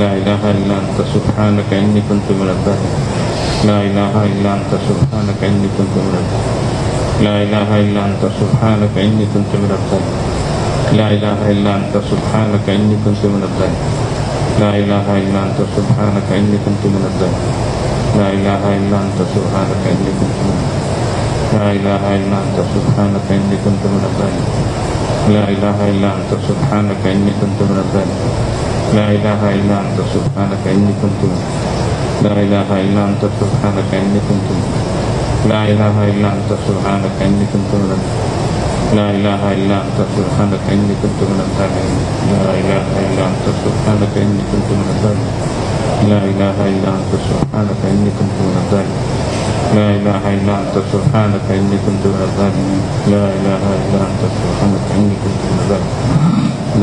لا إله إلا أنت سبحانك إني كنت من الظالمين. لا إله إلا أنت سبحانك إني كنت من الظالمين. لا إله إلا أنت سبحانك إني كنت من الظالمين. لا إله إلا أنت سبحانك إني كنت من الظالمين. لا إله إلا أنت سبحانك إني كنت من الظالمين. لا إله إلا أنت سبحانك إني كنت من الظالمين. لا إله إلا أنت سبحانك إني كنت من الظالمين. لا إله إلا أنت سبحانك إني كنت من الظالمين. لا إله إلا أنت سبحانك إني كنت من لا إله إلا أنت سبحانك إني كنت من لا إله إلا أنت سبحانك إني كنت من لا إله إلا أنت سبحانك إني كنت من الظالمين. لا إله إلا أنت سبحانك إني كنت من الظالمين. لا إله إلا أنت سبحانك إني كنت من الظالمين.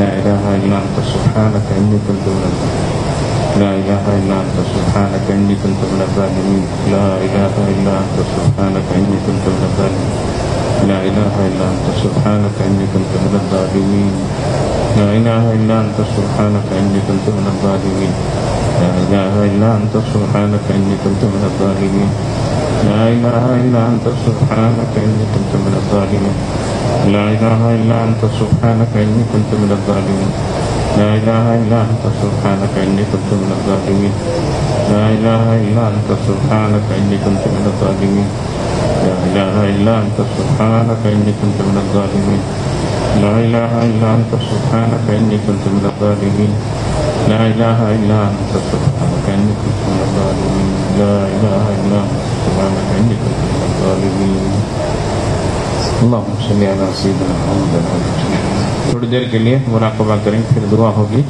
لا إله إلا أنت سبحانك إني كنت من الظالمين. لا إله إلا أنت سبحانك إني كنت من الظالمين. لا إله إلا أنت سبحانك إني كنت من الظالمين. لا إله إلا أنت سبحانك إني كنت من الظالمين. لا إله إلا أنت سبحانك إني كنت من الظالمين. لا إله إلا أنت سبحانك إني كنت من الظالمين. لا إله إلا أنت سبحانك إني كنت من الظالمين. لا إله إلا أنت سبحانك إني كنت من الظالمين. لا إله إلا أنت سبحانك إني كنت من الظالمين. لا إله إلا أنت سبحانك إني كنت من الظالمين. لا إله إلا أنت سبحانك إني كنت من الظالمين. لا إله إلا أنت سبحانك إني كنت من الظالمين. لا إله إلا أنت سبحانك إني كنت من الظالمين. لا إله إلا أنت سبحانك إني كنت من الظالمين. لا إله إلا أنت سبحانك إني كنت من الظالمين. لا إله إلا أنت سبحانك إني كنت من الظالمين. اللهم صل على سيدنا محمد. تھوڑی دیر کے لیے مراقبہ کریں، پھر دعا ہوگی.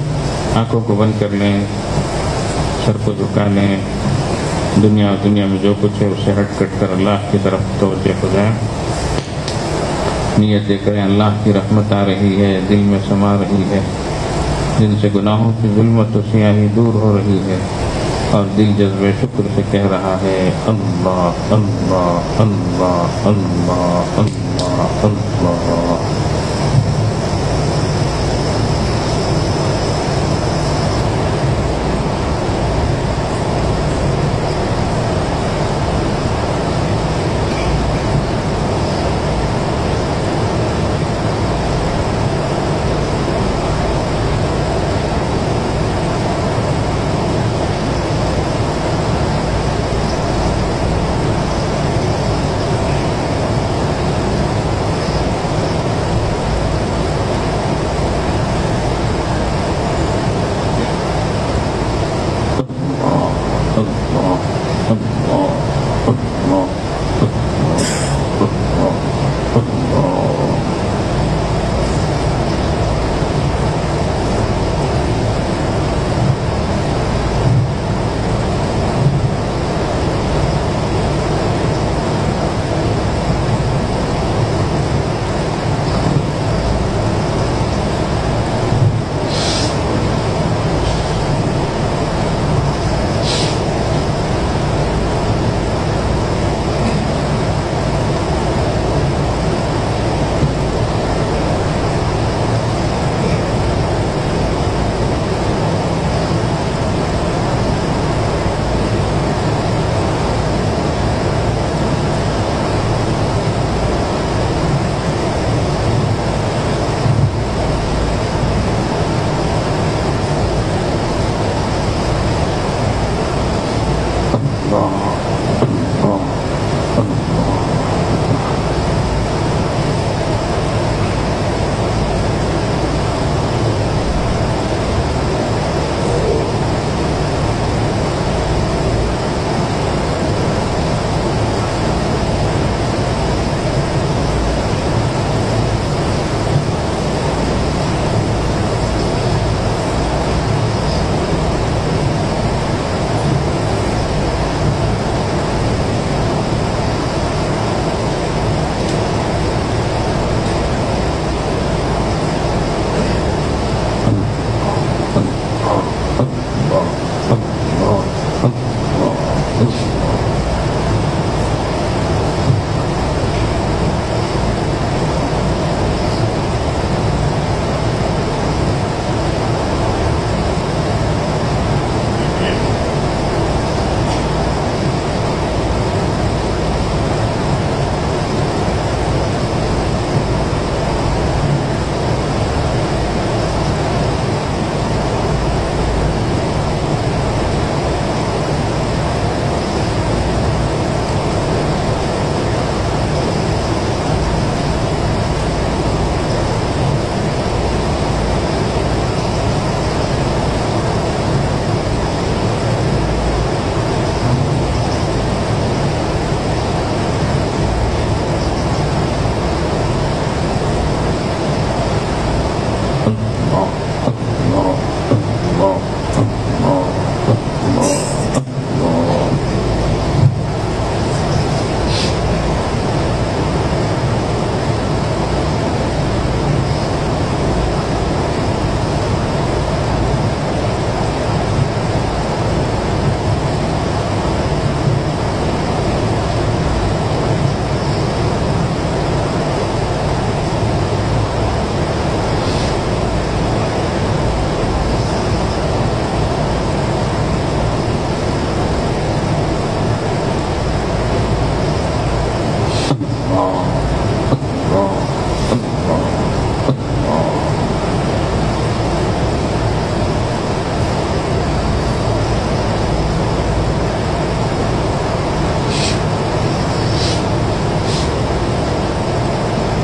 آنکھوں کو بند کر لیں، سر کو جھکا لیں. دنیا میں جو کچھ ہے اسے ہٹ کٹ کر اللہ کی طرف توجہ ہو جائیں. نیت دے کریں اللہ کی رحمت آ رہی ہے، دل میں سما رہی ہے، جن سے گناہوں کی ظلمت و سیاہی دور ہو رہی ہے، اور دل جذبے شکر سے کہہ رہا ہے اللہ اللہ اللہ اللہ اللہ اللہ.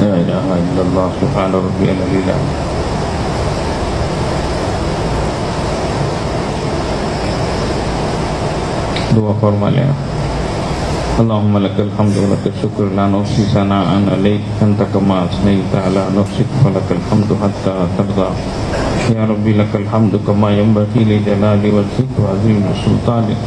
لا إله إلا الله سبحان ربي العلي. دعا فرما لیں. اللهم لك الحمد ولك الشكر لا نحصي ثناء عليك أنت كما أثنيت على نفسك ولك الحمد حتى ترضى. يا ربي لك الحمد كما ينبغي لجلال وجهك وعظيم سلطانك.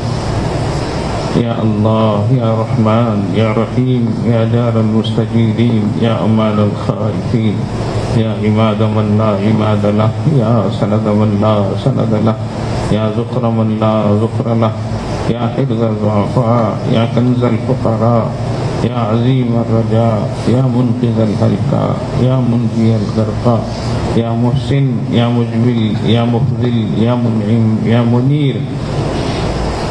يا الله يا رحمن يا رحيم يا دار المستجيرين يا أمان الخائفين يا عماد من لا عماد له يا سند من لا سند له يا ذخر من لا ذخر له يا حفظ الضعفاء يا كنز الفقراء يا عظيم الرجاء يا منقذ الهلكا يا منجي الغرقى يا محسن يا مجمل يا مفضل يا منعم يا منير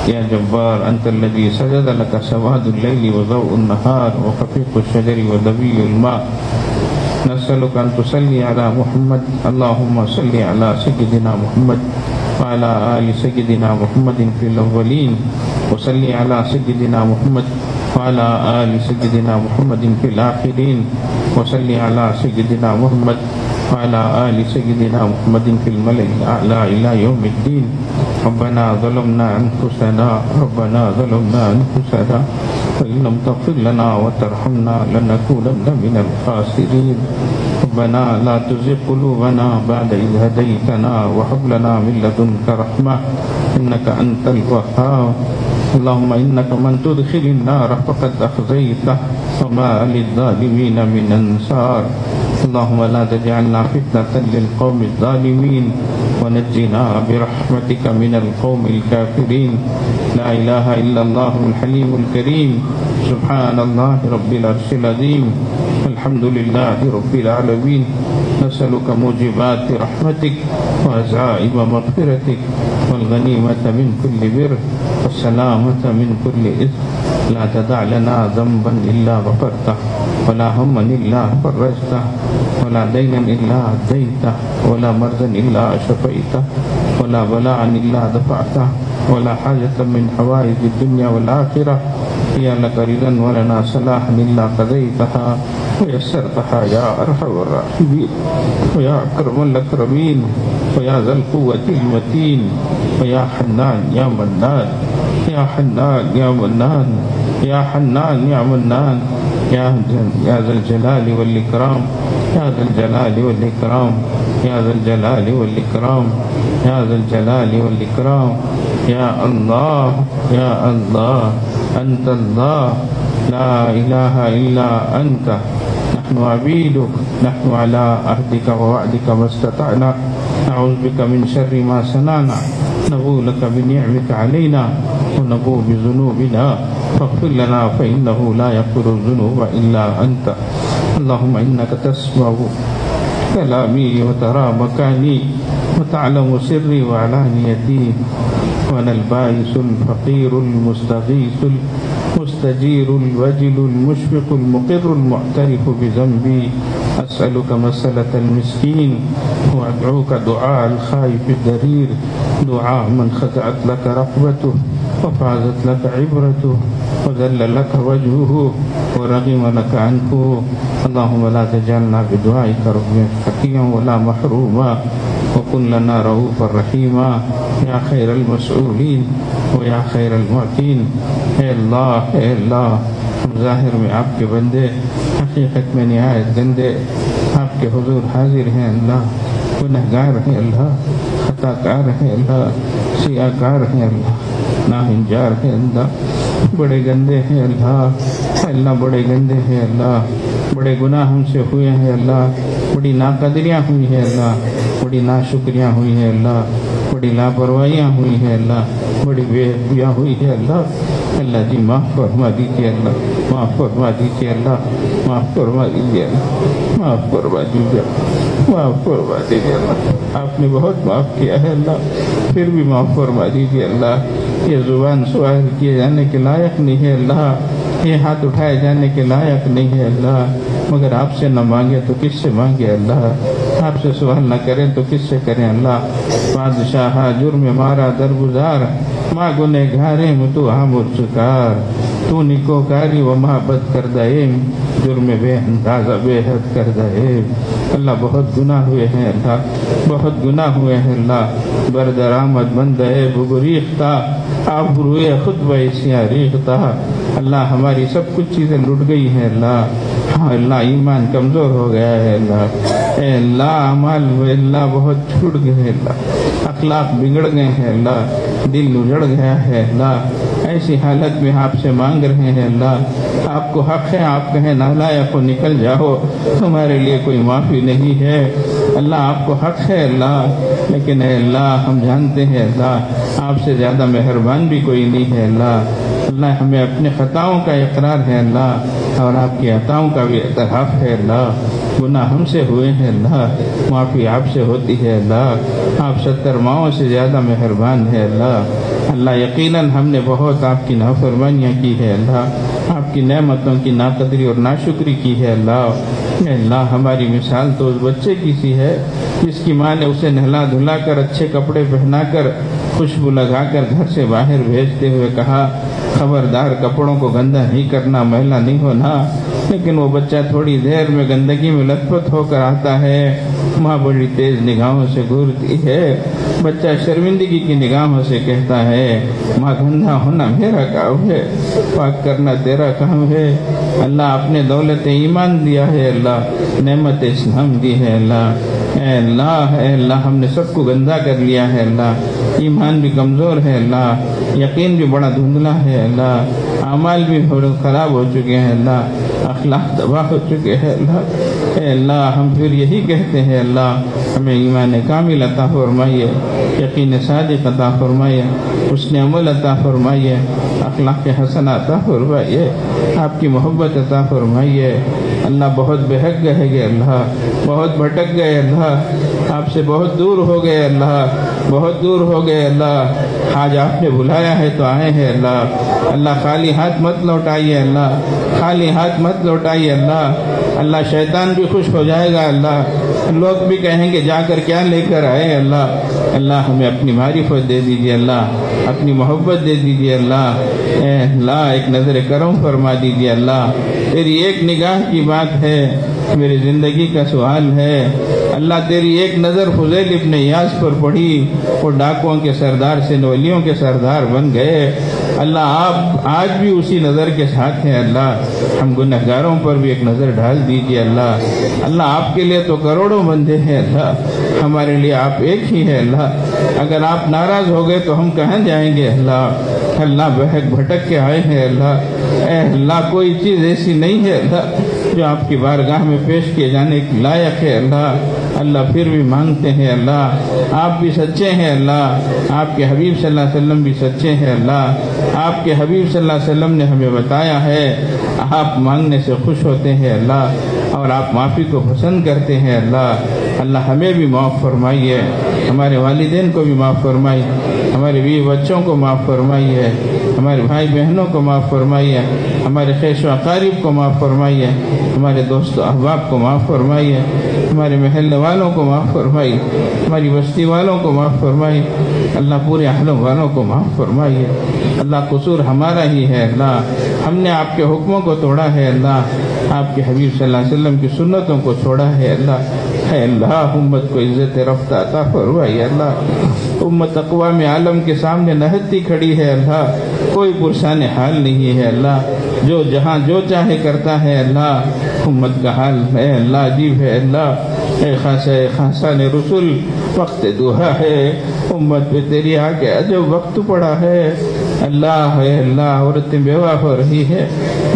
يا جبار أنت الذي سجد لك سواد الليل وضوء النهار وخفيق الشجر ودبي الماء. نسألك أن تصلي على محمد. اللهم صل على سيدنا محمد وعلى آل سيدنا محمد في الأولين وصل على سيدنا محمد وعلى آل سيدنا محمد في الآخرين وصل على سيدنا محمد وعلى آل سيدنا محمد في الملأ الأعلى إلى يوم الدين. ربنا ظلمنا أنفسنا وإن لم تغفر لنا وترحمنا لنكونن من الخاسرين. ربنا لا تزغ قلوبنا بعد إذ هديتنا وهب لنا من لدنك رحمة إنك أنت الوهاب. اللهم إنك من تدخل النار فقد أخزيته وما للظالمين من أنصار. اللهم لا تجعلنا فتنة للقوم الظالمين ونجنا برحمتك من القوم الكافرين. لا إله إلا الله الحليم الكريم. سبحان الله رب العرش العظيم. الحمد لله رب العالمين. نسألك موجبات رحمتك وعزائم مغفرتك والغنيمة من كل بر والسلامة من كل إثم. لا تدع لنا ذنبا إلا غفرته ولا هما إلا فرجته ولا دينا إلا أديته ولا مرضا إلا شفيته ولا بلاء إلا دفعته ولا حاجة من حوائج الدنيا والآخرة هي لك رضا ولنا صلاحا إلا قضيتها ويسرتها يا أرحم الراحمين ويا أكرم الأكرمين ويا ذا القوة المتين ويا حنان يا منان يا حنان يا منان يا حنان يا منان يا ذا الجلال والإكرام يا ذا الجلال والإكرام يا ذا الجلال والإكرام يا ذا الجلال والإكرام. يا الله يا الله أنت الله لا إله إلا أنت. نحن عبيدك نحن على عهدك ووعدك ما استطعنا. نعوذ بك من شر ما صنعنا. نبوء لك بنعمك علينا ونبوء بذنوبنا فاغفر لنا فإنه لا يغفر الذنوب إلا أنت. اللهم إنك تسمع كلامي وترى مكاني وتعلم سري وعلانيتي وأنا البائس الفقير المستغيث المستجير الوجل المشفق المقر المعترف بذنبي. أسألك مسألة المسكين وأدعوك دعاء الخائف الضرير دعاء من خضعت لك رقبته وفازت لك عبرته وذل لك وجهه ورغم لك عنه. اللهم لا تجعلنا بدعائك رب حكيما ولا محروما وكن لنا رؤوفا رحيما يا خير المسؤولين ويا خير المعطين. اے اللہ ہم ظاہر میں آپ کے بندے حقیقت میں نہایت گندے آپ کے حضور حاضر ہیں. اللہ گنہگار ہیں اللہ، خطا کار ہیں اللہ، سیاہ کار ہیں اللہ، ناہنجار ہیں اللہ، بڑے گندے ہیں اللہ، اللہ بڑے گندے ہیں اللہ، بڑے گناہ ہم سے ہوئے ہیں اللہ، بڑی ناقدریاں ہوئی ہیں اللہ، بڑی ناشکریاں ہوئی ہیں اللہ، بڑی لاپرواہیاں ہوئی ہیں اللہ، بڑی بے حیاں ہوئی ہے اللہ، اللہ جی معاف فرما دیجیے اللہ، معاف فرما دیجیے اللہ، معاف فرما دیجیے اللہ، معاف فرما دیجیے، معاف فرما دیجیے اللہ، آپ نے بہت معاف کیا ہے اللہ، پھر بھی معاف فرما دیجیے اللہ، یہ زبان سوال کیے جانے کے لائق نہیں ہے اللہ، یہ ہاتھ اٹھائے جانے کے لائق نہیں ہے اللہ، مگر آپ سے نہ مانگے تو کس سے مانگے اللہ، آپ سے سوال نہ کریں تو کس سے کریں اللہ، بادشاہ جرم مارا درگزار، ماں گنہگاریں تو آمد چکار، تو نکوکاری و محبت کر دے، جرم بے اندازہ بے حد کر دے، اللہ بہت گناہ ہوئے ہیں اللہ، بہت گناہ ہوئے ہیں اللہ، بردرآمد بند ہے بگریختہ، آپ روئے خود بیسیاں ریختہ، اللہ ہماری سب کچھ چیزیں لٹ گئی ہیں اللہ، ہاں اللہ ایمان کمزور ہو گیا ہے اللہ، اے اللہ اعمال اللہ بہت چھوٹ گئے ہیں اللہ، اخلاق بگڑ گئے ہیں اللہ، دل اجڑ گیا ہے اللہ، ایسی حالت میں آپ سے مانگ رہے ہیں اللہ، آپ کو حق ہے آپ کہیں نالائق کو نکل جاؤ، تمہارے لیے کوئی معافی نہیں ہے اللہ، آپ کو حق ہے اللہ، لیکن اے اللہ ہم جانتے ہیں اللہ آپ سے زیادہ مہربان بھی کوئی نہیں ہے اللہ، اللہ ہمیں اپنے خطاؤں کا اقرار ہے اللہ، اور آپ کی عطاؤں کا بھی اعتراف ہے اللہ، گناہ ہم سے ہوئے ہیں اللہ، معافی آپ سے ہوتی ہے اللہ، آپ 70 ماؤں سے زیادہ مہربان ہے اللہ، اللہ یقیناً ہم نے بہت آپ کی نافرمانیاں کی ہے اللہ، آپ کی نعمتوں کی ناقدری اور ناشکری کی ہے اللہ، اے اللہ ہماری مثال تو اس بچے کی سی ہے جس کی ماں نے اسے نہلا دھلا کر اچھے کپڑے پہنا کر خوشبو لگا کر گھر سے باہر بھیجتے ہوئے کہا خبردار کپڑوں کو گندا نہیں کرنا، میلا نہیں ہونا، لیکن وہ بچہ تھوڑی دیر میں گندگی میں لت پت ہو کر آتا ہے، ماں بڑی تیز نگاہوں سے گھورتی ہے، بچہ شرمندگی کی نگاہوں سے کہتا ہے ماں گندا ہونا میرا کام ہے، پاک کرنا تیرا کام ہے، اللہ اپنے دولت ایمان دیا ہے اللہ، نعمت اسلام دی ہے اللہ، اے اللہ ہم نے سب کو گندا کر لیا ہے اللہ، ایمان بھی کمزور ہے اللہ، یقین بھی بڑا دھندلا ہے اللہ، اعمال بھی خراب ہو چکے ہیں اللہ، اخلاق تباہ ہو چکے ہیں اللہ، اے اللہ ہم پھر یہی کہتے ہیں اللہ ہمیں ایمان کامل عطا فرمائیے، یقین صادق عطا فرمائیے، حسن عمل عطا فرمائیے، اخلاق حسنہ عطا فرمائیے، آپ کی محبت عطا فرمائیے، اللہ بہت بہک گئے اللہ، بہت بھٹک گئے اللہ، آپ سے بہت دور ہو گئے اللہ، بہت دور ہو گئے اللہ، آج آپ نے بلایا ہے تو آئے ہیں اللہ، اللہ خالی ہاتھ مت لوٹائیے اللہ، خالی ہاتھ مت لوٹائیے اللہ، اللہ شیطان بھی خوش ہو جائے گا اللہ، لوگ بھی کہیں گے جا کر کیا لے کر آئے اللہ، اللہ ہمیں اپنی معرفت دے دیجیے اللہ، اپنی محبت دے دیجیے اللہ، اے اللہ ایک نظر کرم فرما دیجیے اللہ، تیری ایک نگاہ کی بات ہے، میری زندگی کا سوال ہے اللہ، تیری ایک نظر فضیل ابن ایاس پر پڑی، وہ ڈاکوؤں کے سردار سے ولیوں کے سردار بن گئے، اللہ آپ آج بھی اسی نظر کے ساتھ ہیں اللہ، ہم گنہگاروں پر بھی ایک نظر ڈال دیجیے اللہ، اللہ آپ کے لیے تو کروڑوں بندے ہیں اللہ، ہمارے لیے آپ ایک ہی ہے اللہ، اگر آپ ناراض ہو گئے تو ہم کہاں جائیں گے اللہ، اللہ بہک بھٹک کے آئے ہیں اللہ، اے اللہ کوئی چیز ایسی نہیں ہے اللہ جو آپ کی بارگاہ میں پیش کیے جانے کے لائق ہے اللہ، اللہ پھر بھی مانگتے ہیں اللہ، آپ بھی سچے ہیں اللہ، آپ کے حبیب صلی اللہ علیہ وسلم بھی سچے ہیں اللہ، آپ کے حبیب صلی اللہ علیہ وسلم نے ہمیں بتایا ہے آپ مانگنے سے خوش ہوتے ہیں اللہ، اور آپ معافی کو پسند کرتے ہیں اللہ، اللہ ہمیں بھی معاف فرمائیے، ہمارے والدین کو بھی معاف فرمائیے، ہمارے بیوی بچوں کو معاف فرمائیے، ہمارے بھائی بہنوں کو معاف فرمائیے، ہمارے خیش و اقارب کو معاف فرمائیے، ہمارے دوست و احباب کو معاف فرمائیے، ہمارے محلے والوں کو معاف فرمائیے، ہماری بستی والوں کو معاف فرمائیے، اللہ پورے اہلوں والوں کو معاف فرمائیے، اللہ قصور ہمارا ہی ہے اللہ، ہم نے آپ کے حکموں کو توڑا ہے اللہ، آپ کے حبیب صلی اللہ علیہ وسلم کی سنتوں کو چھوڑا ہے اللہ، اے اللہ امت کو عزت رفتہ عطا فرمائیے اللہ، امت اقوام عالم کے سامنے نہتی کھڑی ہے اللہ، کوئی پرسان حال نہیں ہے اللہ، جو جہاں جو چاہے کرتا ہے اللہ، امت کا حال ہے اللہ عجیب ہے اللہ، اے خاصان رسول وقت دعا ہے، امت پہ تیری آگے عجب وقت پڑا ہے اللہ، اے اللہ عورتیں بیوہ ہو رہی ہے،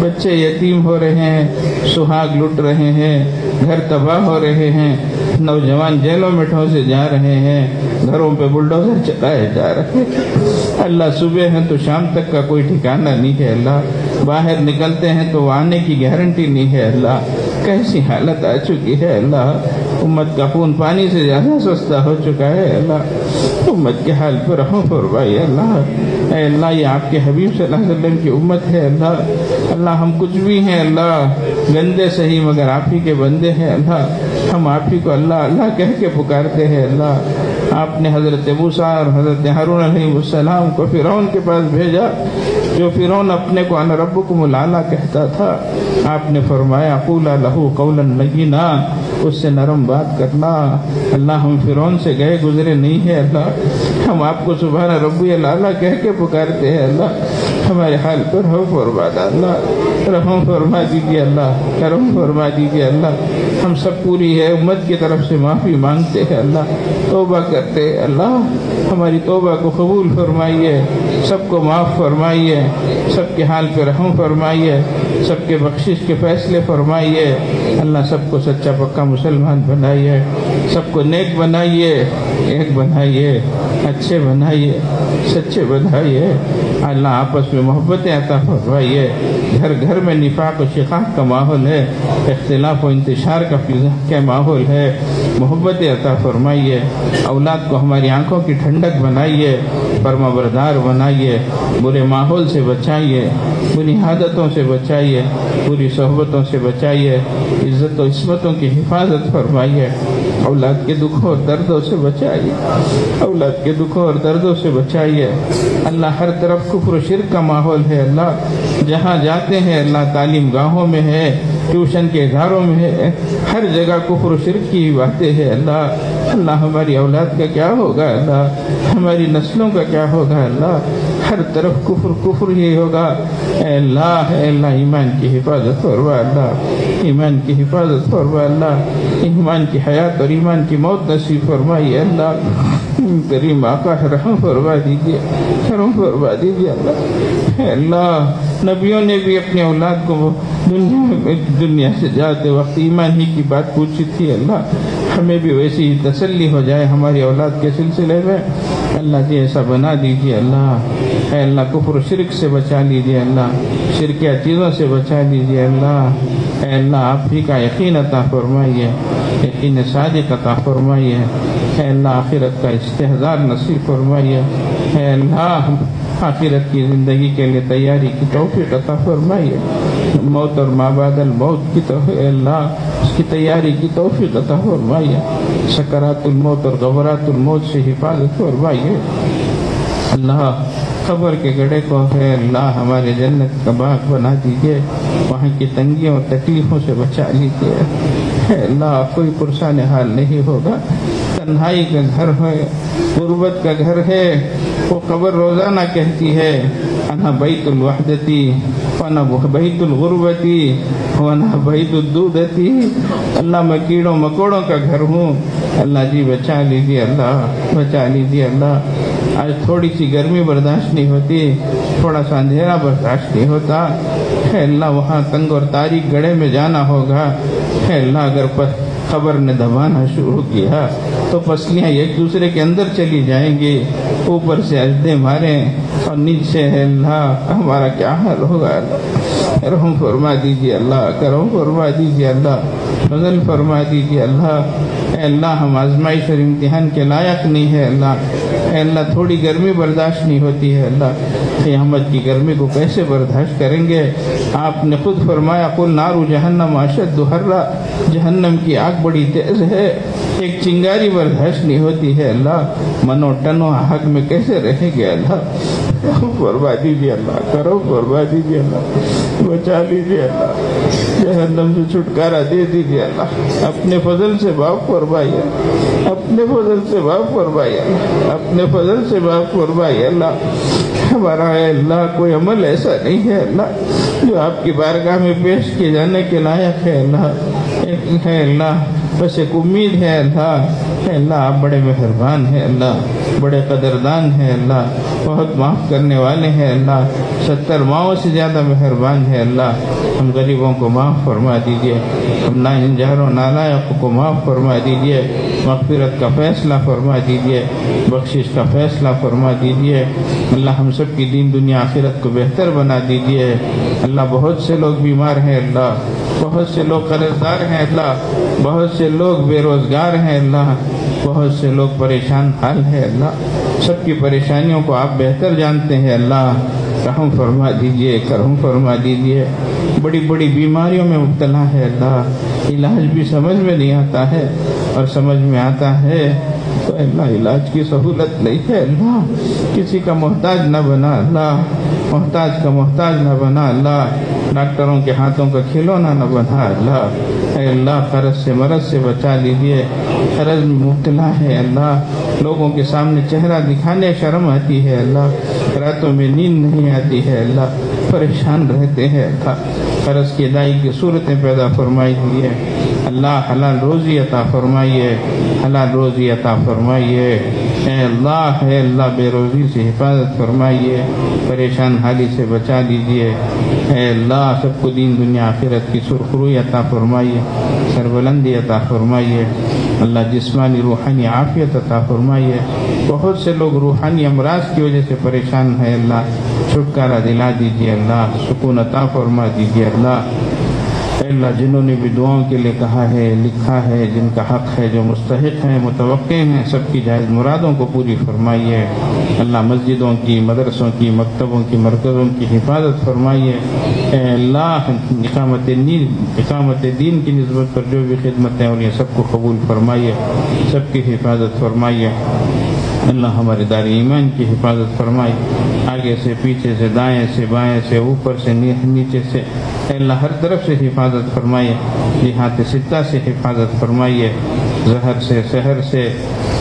بچے یتیم ہو رہے ہیں، سہاگ لٹ رہے ہیں، گھر تباہ ہو رہے ہیں، نوجوان جیلوں میں ٹھونسے جا رہے ہیں، گھروں پہ بلڈوزر چلائے جا رہے ہیں اللہ، صبح ہے تو شام تک کا کوئی ٹھکانہ نہیں ہے اللہ، باہر نکلتے ہیں تو آنے کی گارنٹی نہیں ہے اللہ، کیسی حالت آ چکی ہے اللہ، امت کا خون پانی سے زیادہ سستا ہو چکا ہے اللہ، امت کے حال پر رحم فرمائے اللہ، اے اللہ یہ آپ کے حبیب صلی اللہ علیہ وسلم کی امت ہے اللہ، اللہ ہم کچھ بھی ہیں اللہ، گندے صحیح مگر آپ ہی کے بندے ہیں اللہ، ہم آپ ہی کو اللہ اللہ کہہ کے پکارتے ہیں اللہ، آپ نے حضرت موسیٰ اور حضرت ہارون علیہ السلام کو فرعون کے پاس بھیجا، جو فرعون اپنے کو انا ربکم الاعلیٰ کہتا تھا، آپ نے فرمایا قولا لہ قولا لینا، اس سے نرم بات کرنا اللہ، ہم فرعون سے گئے گزرے نہیں ہے اللہ، ہم آپ کو سبحان ربی الاعلیٰ کہہ کے پکارتے ہیں اللہ، ہمارے حال پر رحم فرما اللہ، رحم فرما دیجیے اللہ، کرم فرما دیجیے اللہ، ہم سب پوری ہے امت کی طرف سے معافی مانگتے ہیں اللہ، توبہ کرتے ہیں اللہ، ہماری توبہ کو قبول فرمائیے، سب کو معاف فرمائیے، سب کے حال پہ رحم فرمائیے، سب کے بخشش کے فیصلے فرمائیے اللہ، سب کو سچا پکا مسلمان بنائیے، سب کو نیک بنائیے، ایک بنائیے، اچھے بنائیے، سچے بنائیے اللہ، آپس میں محبتیں عطا فرمائیے، گھر گھر میں نفاق و شقاق کا ماحول ہے، اختلاف و انتشار کا ماحول ہے، محبت عطا فرمائیے، اولاد کو ہماری آنکھوں کی ٹھنڈک بنائیے، فرما بردار بنائیے، برے ماحول سے بچائیے، بری عادتوں سے بچائیے، بری صحبتوں سے بچائیے، عزت و عصمتوں کی حفاظت فرمائیے، اولاد کے دکھوں اور دردوں سے بچائیے، اولاد کے دکھوں اور دردوں سے بچائیے اللہ، ہر طرف کفر و شرک کا ماحول ہے اللہ، جہاں جاتے ہیں اللہ، تعلیم گاہوں میں ہے، ٹیوشن کے اداروں میں ہے، ہر جگہ کفر و شرک کی باتیں ہیں اللہ، اللہ ہماری اولاد کا کیا ہوگا اللہ، ہماری نسلوں کا کیا ہوگا اللہ، ہر طرف کفر کفر ہی ہوگا، اے اللہ ایمان کی حفاظت فرما اللہ، ایمان کی حفاظت فرما اللہ، ایمان کی حیات اور ایمان کی موت نصیب فرمائیے اللہ، کریم آقا رحم فرما دیجیے، کرم فرما دیجیے اللہ، اے اللہ نبیوں نے بھی اپنے اولاد کو دنیا سے جاتے وقت ایمان ہی کی بات پوچھی تھی اللہ، ہمیں بھی ویسی ہی تسلی ہو جائے ہماری اولاد کے سلسلے میں اللہ جی، ایسا بنا دیجیے اللہ، اے اللہ کفر و شرک سے بچا لیجیے اللہ، شرکیہ چیزوں سے بچا لیجیے اللہ، اے اللہ آپ ہی کا یقین عطا فرمائیے، یقین صادق عطا فرمائیے، اے اللہ آخرت کا استحضار نصیب فرمائیے، اے اللہ آخرت کی زندگی کے لیے تیاری کی توفیق عطا فرمائیے، موت اور ما بعد الموت کی اے اللہ اس کی تیاری کی توفیق عطا فرمائیے، سکرات الموت اور غبرات الموت سے حفاظت فرمائیے اللہ، قبر کے گڑھے کو ہے اللہ ہمارے جنت کا باغ بنا دیجیے، وہاں کی تنگیوں اور تکلیفوں سے بچا لیجیے، اے اللہ کوئی پرسان حال نہیں ہوگا، تنہائی کا گھر ہے، غربت کا گھر ہے، وہ قبر روزانہ کہتی ہے انا بیت الوحدتی وانا بیت الغربتی وانا بیت الدودتی، اللہ میں کیڑوں مکوڑوں کا گھر ہوں اللہ جی، بچا لیجیے اللہ، بچا لیجیے اللہ، آج تھوڑی سی گرمی برداشت نہیں ہوتی، تھوڑا سا اندھیرا برداشت نہیں ہوتا، اے اللہ وہاں تنگ اور تاریک گڑھے میں جانا ہوگا، اے اللہ اگر خبر نے دبانا شروع کیا تو پسلیاں ایک دوسرے کے اندر چلی جائیں گی، اوپر سے اجدے ماریں اور نیچے ہے اللہ ہمارا کیا حال ہوگا اللہ، رحم فرما دیجیے اللہ، کرم فرما دیجیے اللہ، فضل فرما دیجیے اللہ، اے اللہ ہم آزمائش اور امتحان کے لائق نہیں ہے اللہ، اے اللہ تھوڑی گرمی برداشت نہیں ہوتی ہے اللہ، قیامت کی گرمی کو کیسے برداشت کریں گے؟ آپ نے خود فرمایا قل نار جہنم اشد حرا، جہنم کی آگ بڑی تیز ہے، ایک چنگاری برداشت نہیں ہوتی ہے اللہ، منو ٹنو آگ میں کیسے رہیں گے اللہ، فرما دیجیے اللہ، کرم فرما دیجیے اللہ، بچا لیجیے اللہ، جہنم سے چھٹکارا دے دیجیے اللہ، اپنے فضل سے معاف فرمائیے، اپنے فضل سے معاف فرمائیے اللہ، اپنے فضل سے معاف فرمائیے اللہ۔ ہمارا ہے اللہ کوئی عمل ایسا نہیں ہے اللہ جو آپ کی بارگاہ میں پیش کیے جانے کے لائق ہے اللہ، ہے اللہ بس ایک امید ہے اللہ آپ بڑے مہربان ہیں اللہ، بڑے قدردان ہیں اللہ، بہت معاف کرنے والے ہیں اللہ، 70 ماؤں سے زیادہ مہربان ہے اللہ۔ ہم غریبوں کو معاف فرما دیجئے، ہم ناہنجاروں نالائقوں کو معاف فرما دیجئے، مغفرت کا فیصلہ فرما دیجئے، بخشش کا فیصلہ فرما دیجئے اللہ۔ ہم سب کی دین دنیا آخرت کو بہتر بنا دیجئے اللہ۔ بہت سے لوگ بیمار ہیں اللہ، بہت سے لوگ قرض دار ہیں اللہ، بہت سے لوگ بے روزگار ہیں اللہ، بہت سے لوگ پریشان حال ہیں اللہ۔ سب کی پریشانیوں کو آپ بہتر جانتے ہیں اللہ، رحم فرما دیجئے، کرم فرما دیجئے۔ بڑی بڑی بیماریوں میں مبتلا ہے اللہ، علاج بھی سمجھ میں نہیں آتا ہے، اور سمجھ میں آتا ہے تو اللہ علاج کی سہولت نہیں ہے اللہ۔ کسی کا محتاج نہ بنا اللہ، محتاج کا محتاج نہ بنا اللہ، ڈاکٹروں کے ہاتھوں کا کھلونا نہ بنا اللہ۔ اے اللہ قرض سے مرض سے بچا لیجئے، قرض میں مبتلا ہے اللہ، لوگوں کے سامنے چہرہ دکھانے شرم آتی ہے اللہ، راتوں میں نیند نہیں آتی ہے اللہ، پریشان رہتے ہیں اللہ۔ قرض کی ادائیگی کی صورتیں پیدا فرمائیے اللہ، حلال روزی عطا فرمائیے، حلال روزی عطا فرمائیے اے اللہ بے روزی سے حفاظت فرمائیے، پریشان حالی سے بچا لیجئے اے اللہ۔ سب کو دین دنیا آخرت کی سرخروئی عطا فرمائیے، سربلندی عطا فرمائیے اللہ، جسمانی روحانی عافیت عطا فرمائیے۔ بہت سے لوگ روحانی امراض کی وجہ سے پریشان ہیں اللہ، چھٹکارا دلا دیجیے اللہ، سکون عطا فرما دیجیے اللہ۔ اے اللہ جنہوں نے بھی دعاؤں کے لیے کہا ہے لکھا ہے، جن کا حق ہے، جو مستحق ہیں متوقع ہیں، سب کی جائز مرادوں کو پوری فرمائیے اللہ۔ مسجدوں کی، مدرسوں کی، مکتبوں کی، مرکزوں کی حفاظت فرمائیے اے اللہ۔ اقامت دین کی نسبت پر جو بھی خدمتیں اور یہ سب کو قبول فرمائیے، سب کی حفاظت فرمائیے اللہ۔ ہمارے دار ایمان کی حفاظت فرمائیے، آگے سے، پیچھے سے، دائیں سے، بائیں سے، اوپر سے، نیچے سے اے اللہ، ہر طرف سے حفاظت فرمائیے۔ جہات ستہ سے حفاظت فرمائیے، زہر سے، سحر سے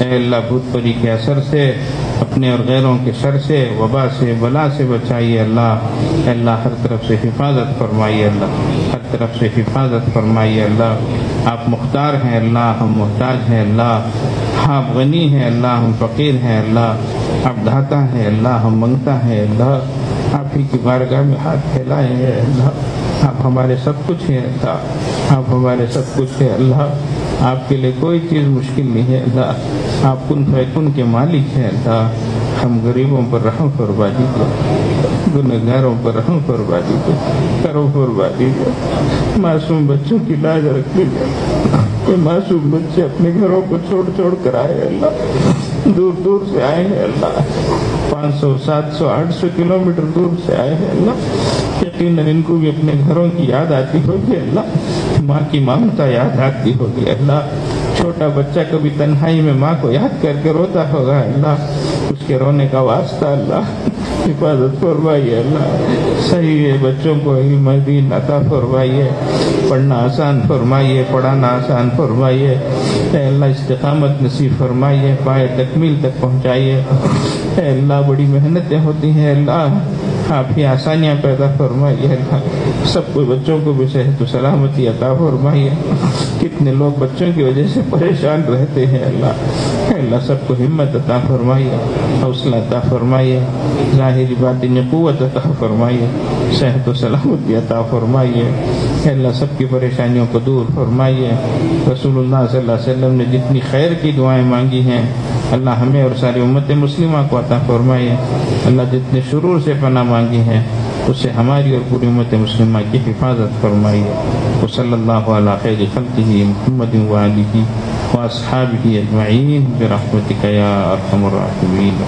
اے اللہ، بھوت پری کے اثر سے، اپنے اور غیروں کے شر سے، وبا سے، بلا سے بچائیے اللہ۔ اے اللہ ہر طرف سے حفاظت فرمائیے اللہ، ہر طرف سے حفاظت فرمائیے اللہ۔ آپ مختار ہیں اللہ، ہم محتاج ہیں اللہ، آپ غنی ہیں اللہ، ہم فقیر ہیں اللہ، آپ داتا ہیں اللہ، ہم منگتا ہیں اللہ۔ آپ ہی کی بارگاہ میں ہاتھ پھیلائے ہیں اللہ، آپ ہمارے سب کچھ ہیں اللہ، آپ ہمارے سب کچھ ہیں اللہ۔ آپ کے لیے کوئی چیز مشکل نہیں ہے اللہ، آپ کن فیکن کے مالک ہیں اللہ۔ ہم غریبوں پر رحم فرما دیجیے، گنہگاروں پر رحم فرما دیجیے، کرم فرما دیجیے۔ معصوم بچوں کی لاج رکھ لیجیے، کوئی معصوم بچے اپنے گھروں کو چھوڑ کر آئے اللہ، دور دور سے آئے ہیں اللہ، 500 700 800 کلومیٹر دور سے آئے ہیں اللہ۔ یقیناً ان کو بھی اپنے گھروں کی یاد آتی ہوگی اللہ، ماں کی ممتا یاد آتی ہوگی اللہ۔ چھوٹا بچہ کبھی تنہائی میں ماں کو یاد کر کے روتا ہوگا اللہ، اس کے رونے کا واسطہ اللہ حفاظت فرمائیے اللہ۔ صحیح بچوں کو علم دین عطا فرمائیے، پڑھنا آسان فرمائیے، پڑھانا آسان فرمائیے اے اللہ۔ استقامت نصیب فرمائیے، پائے تکمیل تک پہنچائیے اے اللہ۔ بڑی محنتیں ہوتی ہیں اللہ، آپ ہی آسانیاں پیدا فرمائیے اللہ۔ سب کو بچوں کو بھی صحت و سلامتی عطا فرمائیے۔ کتنے لوگ بچوں کی وجہ سے پریشان رہتے ہیں اللہ، اے اللہ سب کو ہمت عطا فرمائیے، حوصلہ عطا فرمائیے، ظاہری باطنی قوت عطا فرمائیے، صحت و سلامتی عطا فرمائیے اے اللہ۔ سب کی پریشانیوں کو دور فرمائیے۔ رسول اللہ صلی اللہ علیہ وسلم نے جتنی خیر کی دعائیں مانگی ہیں اللہ ہمیں اور ساری امت مسلمہ کو عطا فرمائیے اللہ۔ جتنے شرور سے پناہ مانگی ہیں اس سے ہماری اور پوری امت مسلمہ کی حفاظت فرمائیے۔ وصلی اللہ علی خیر خلقہ محمد وآلہ واصحابہ اجمعین برحمتک یا ارحم الراحمین۔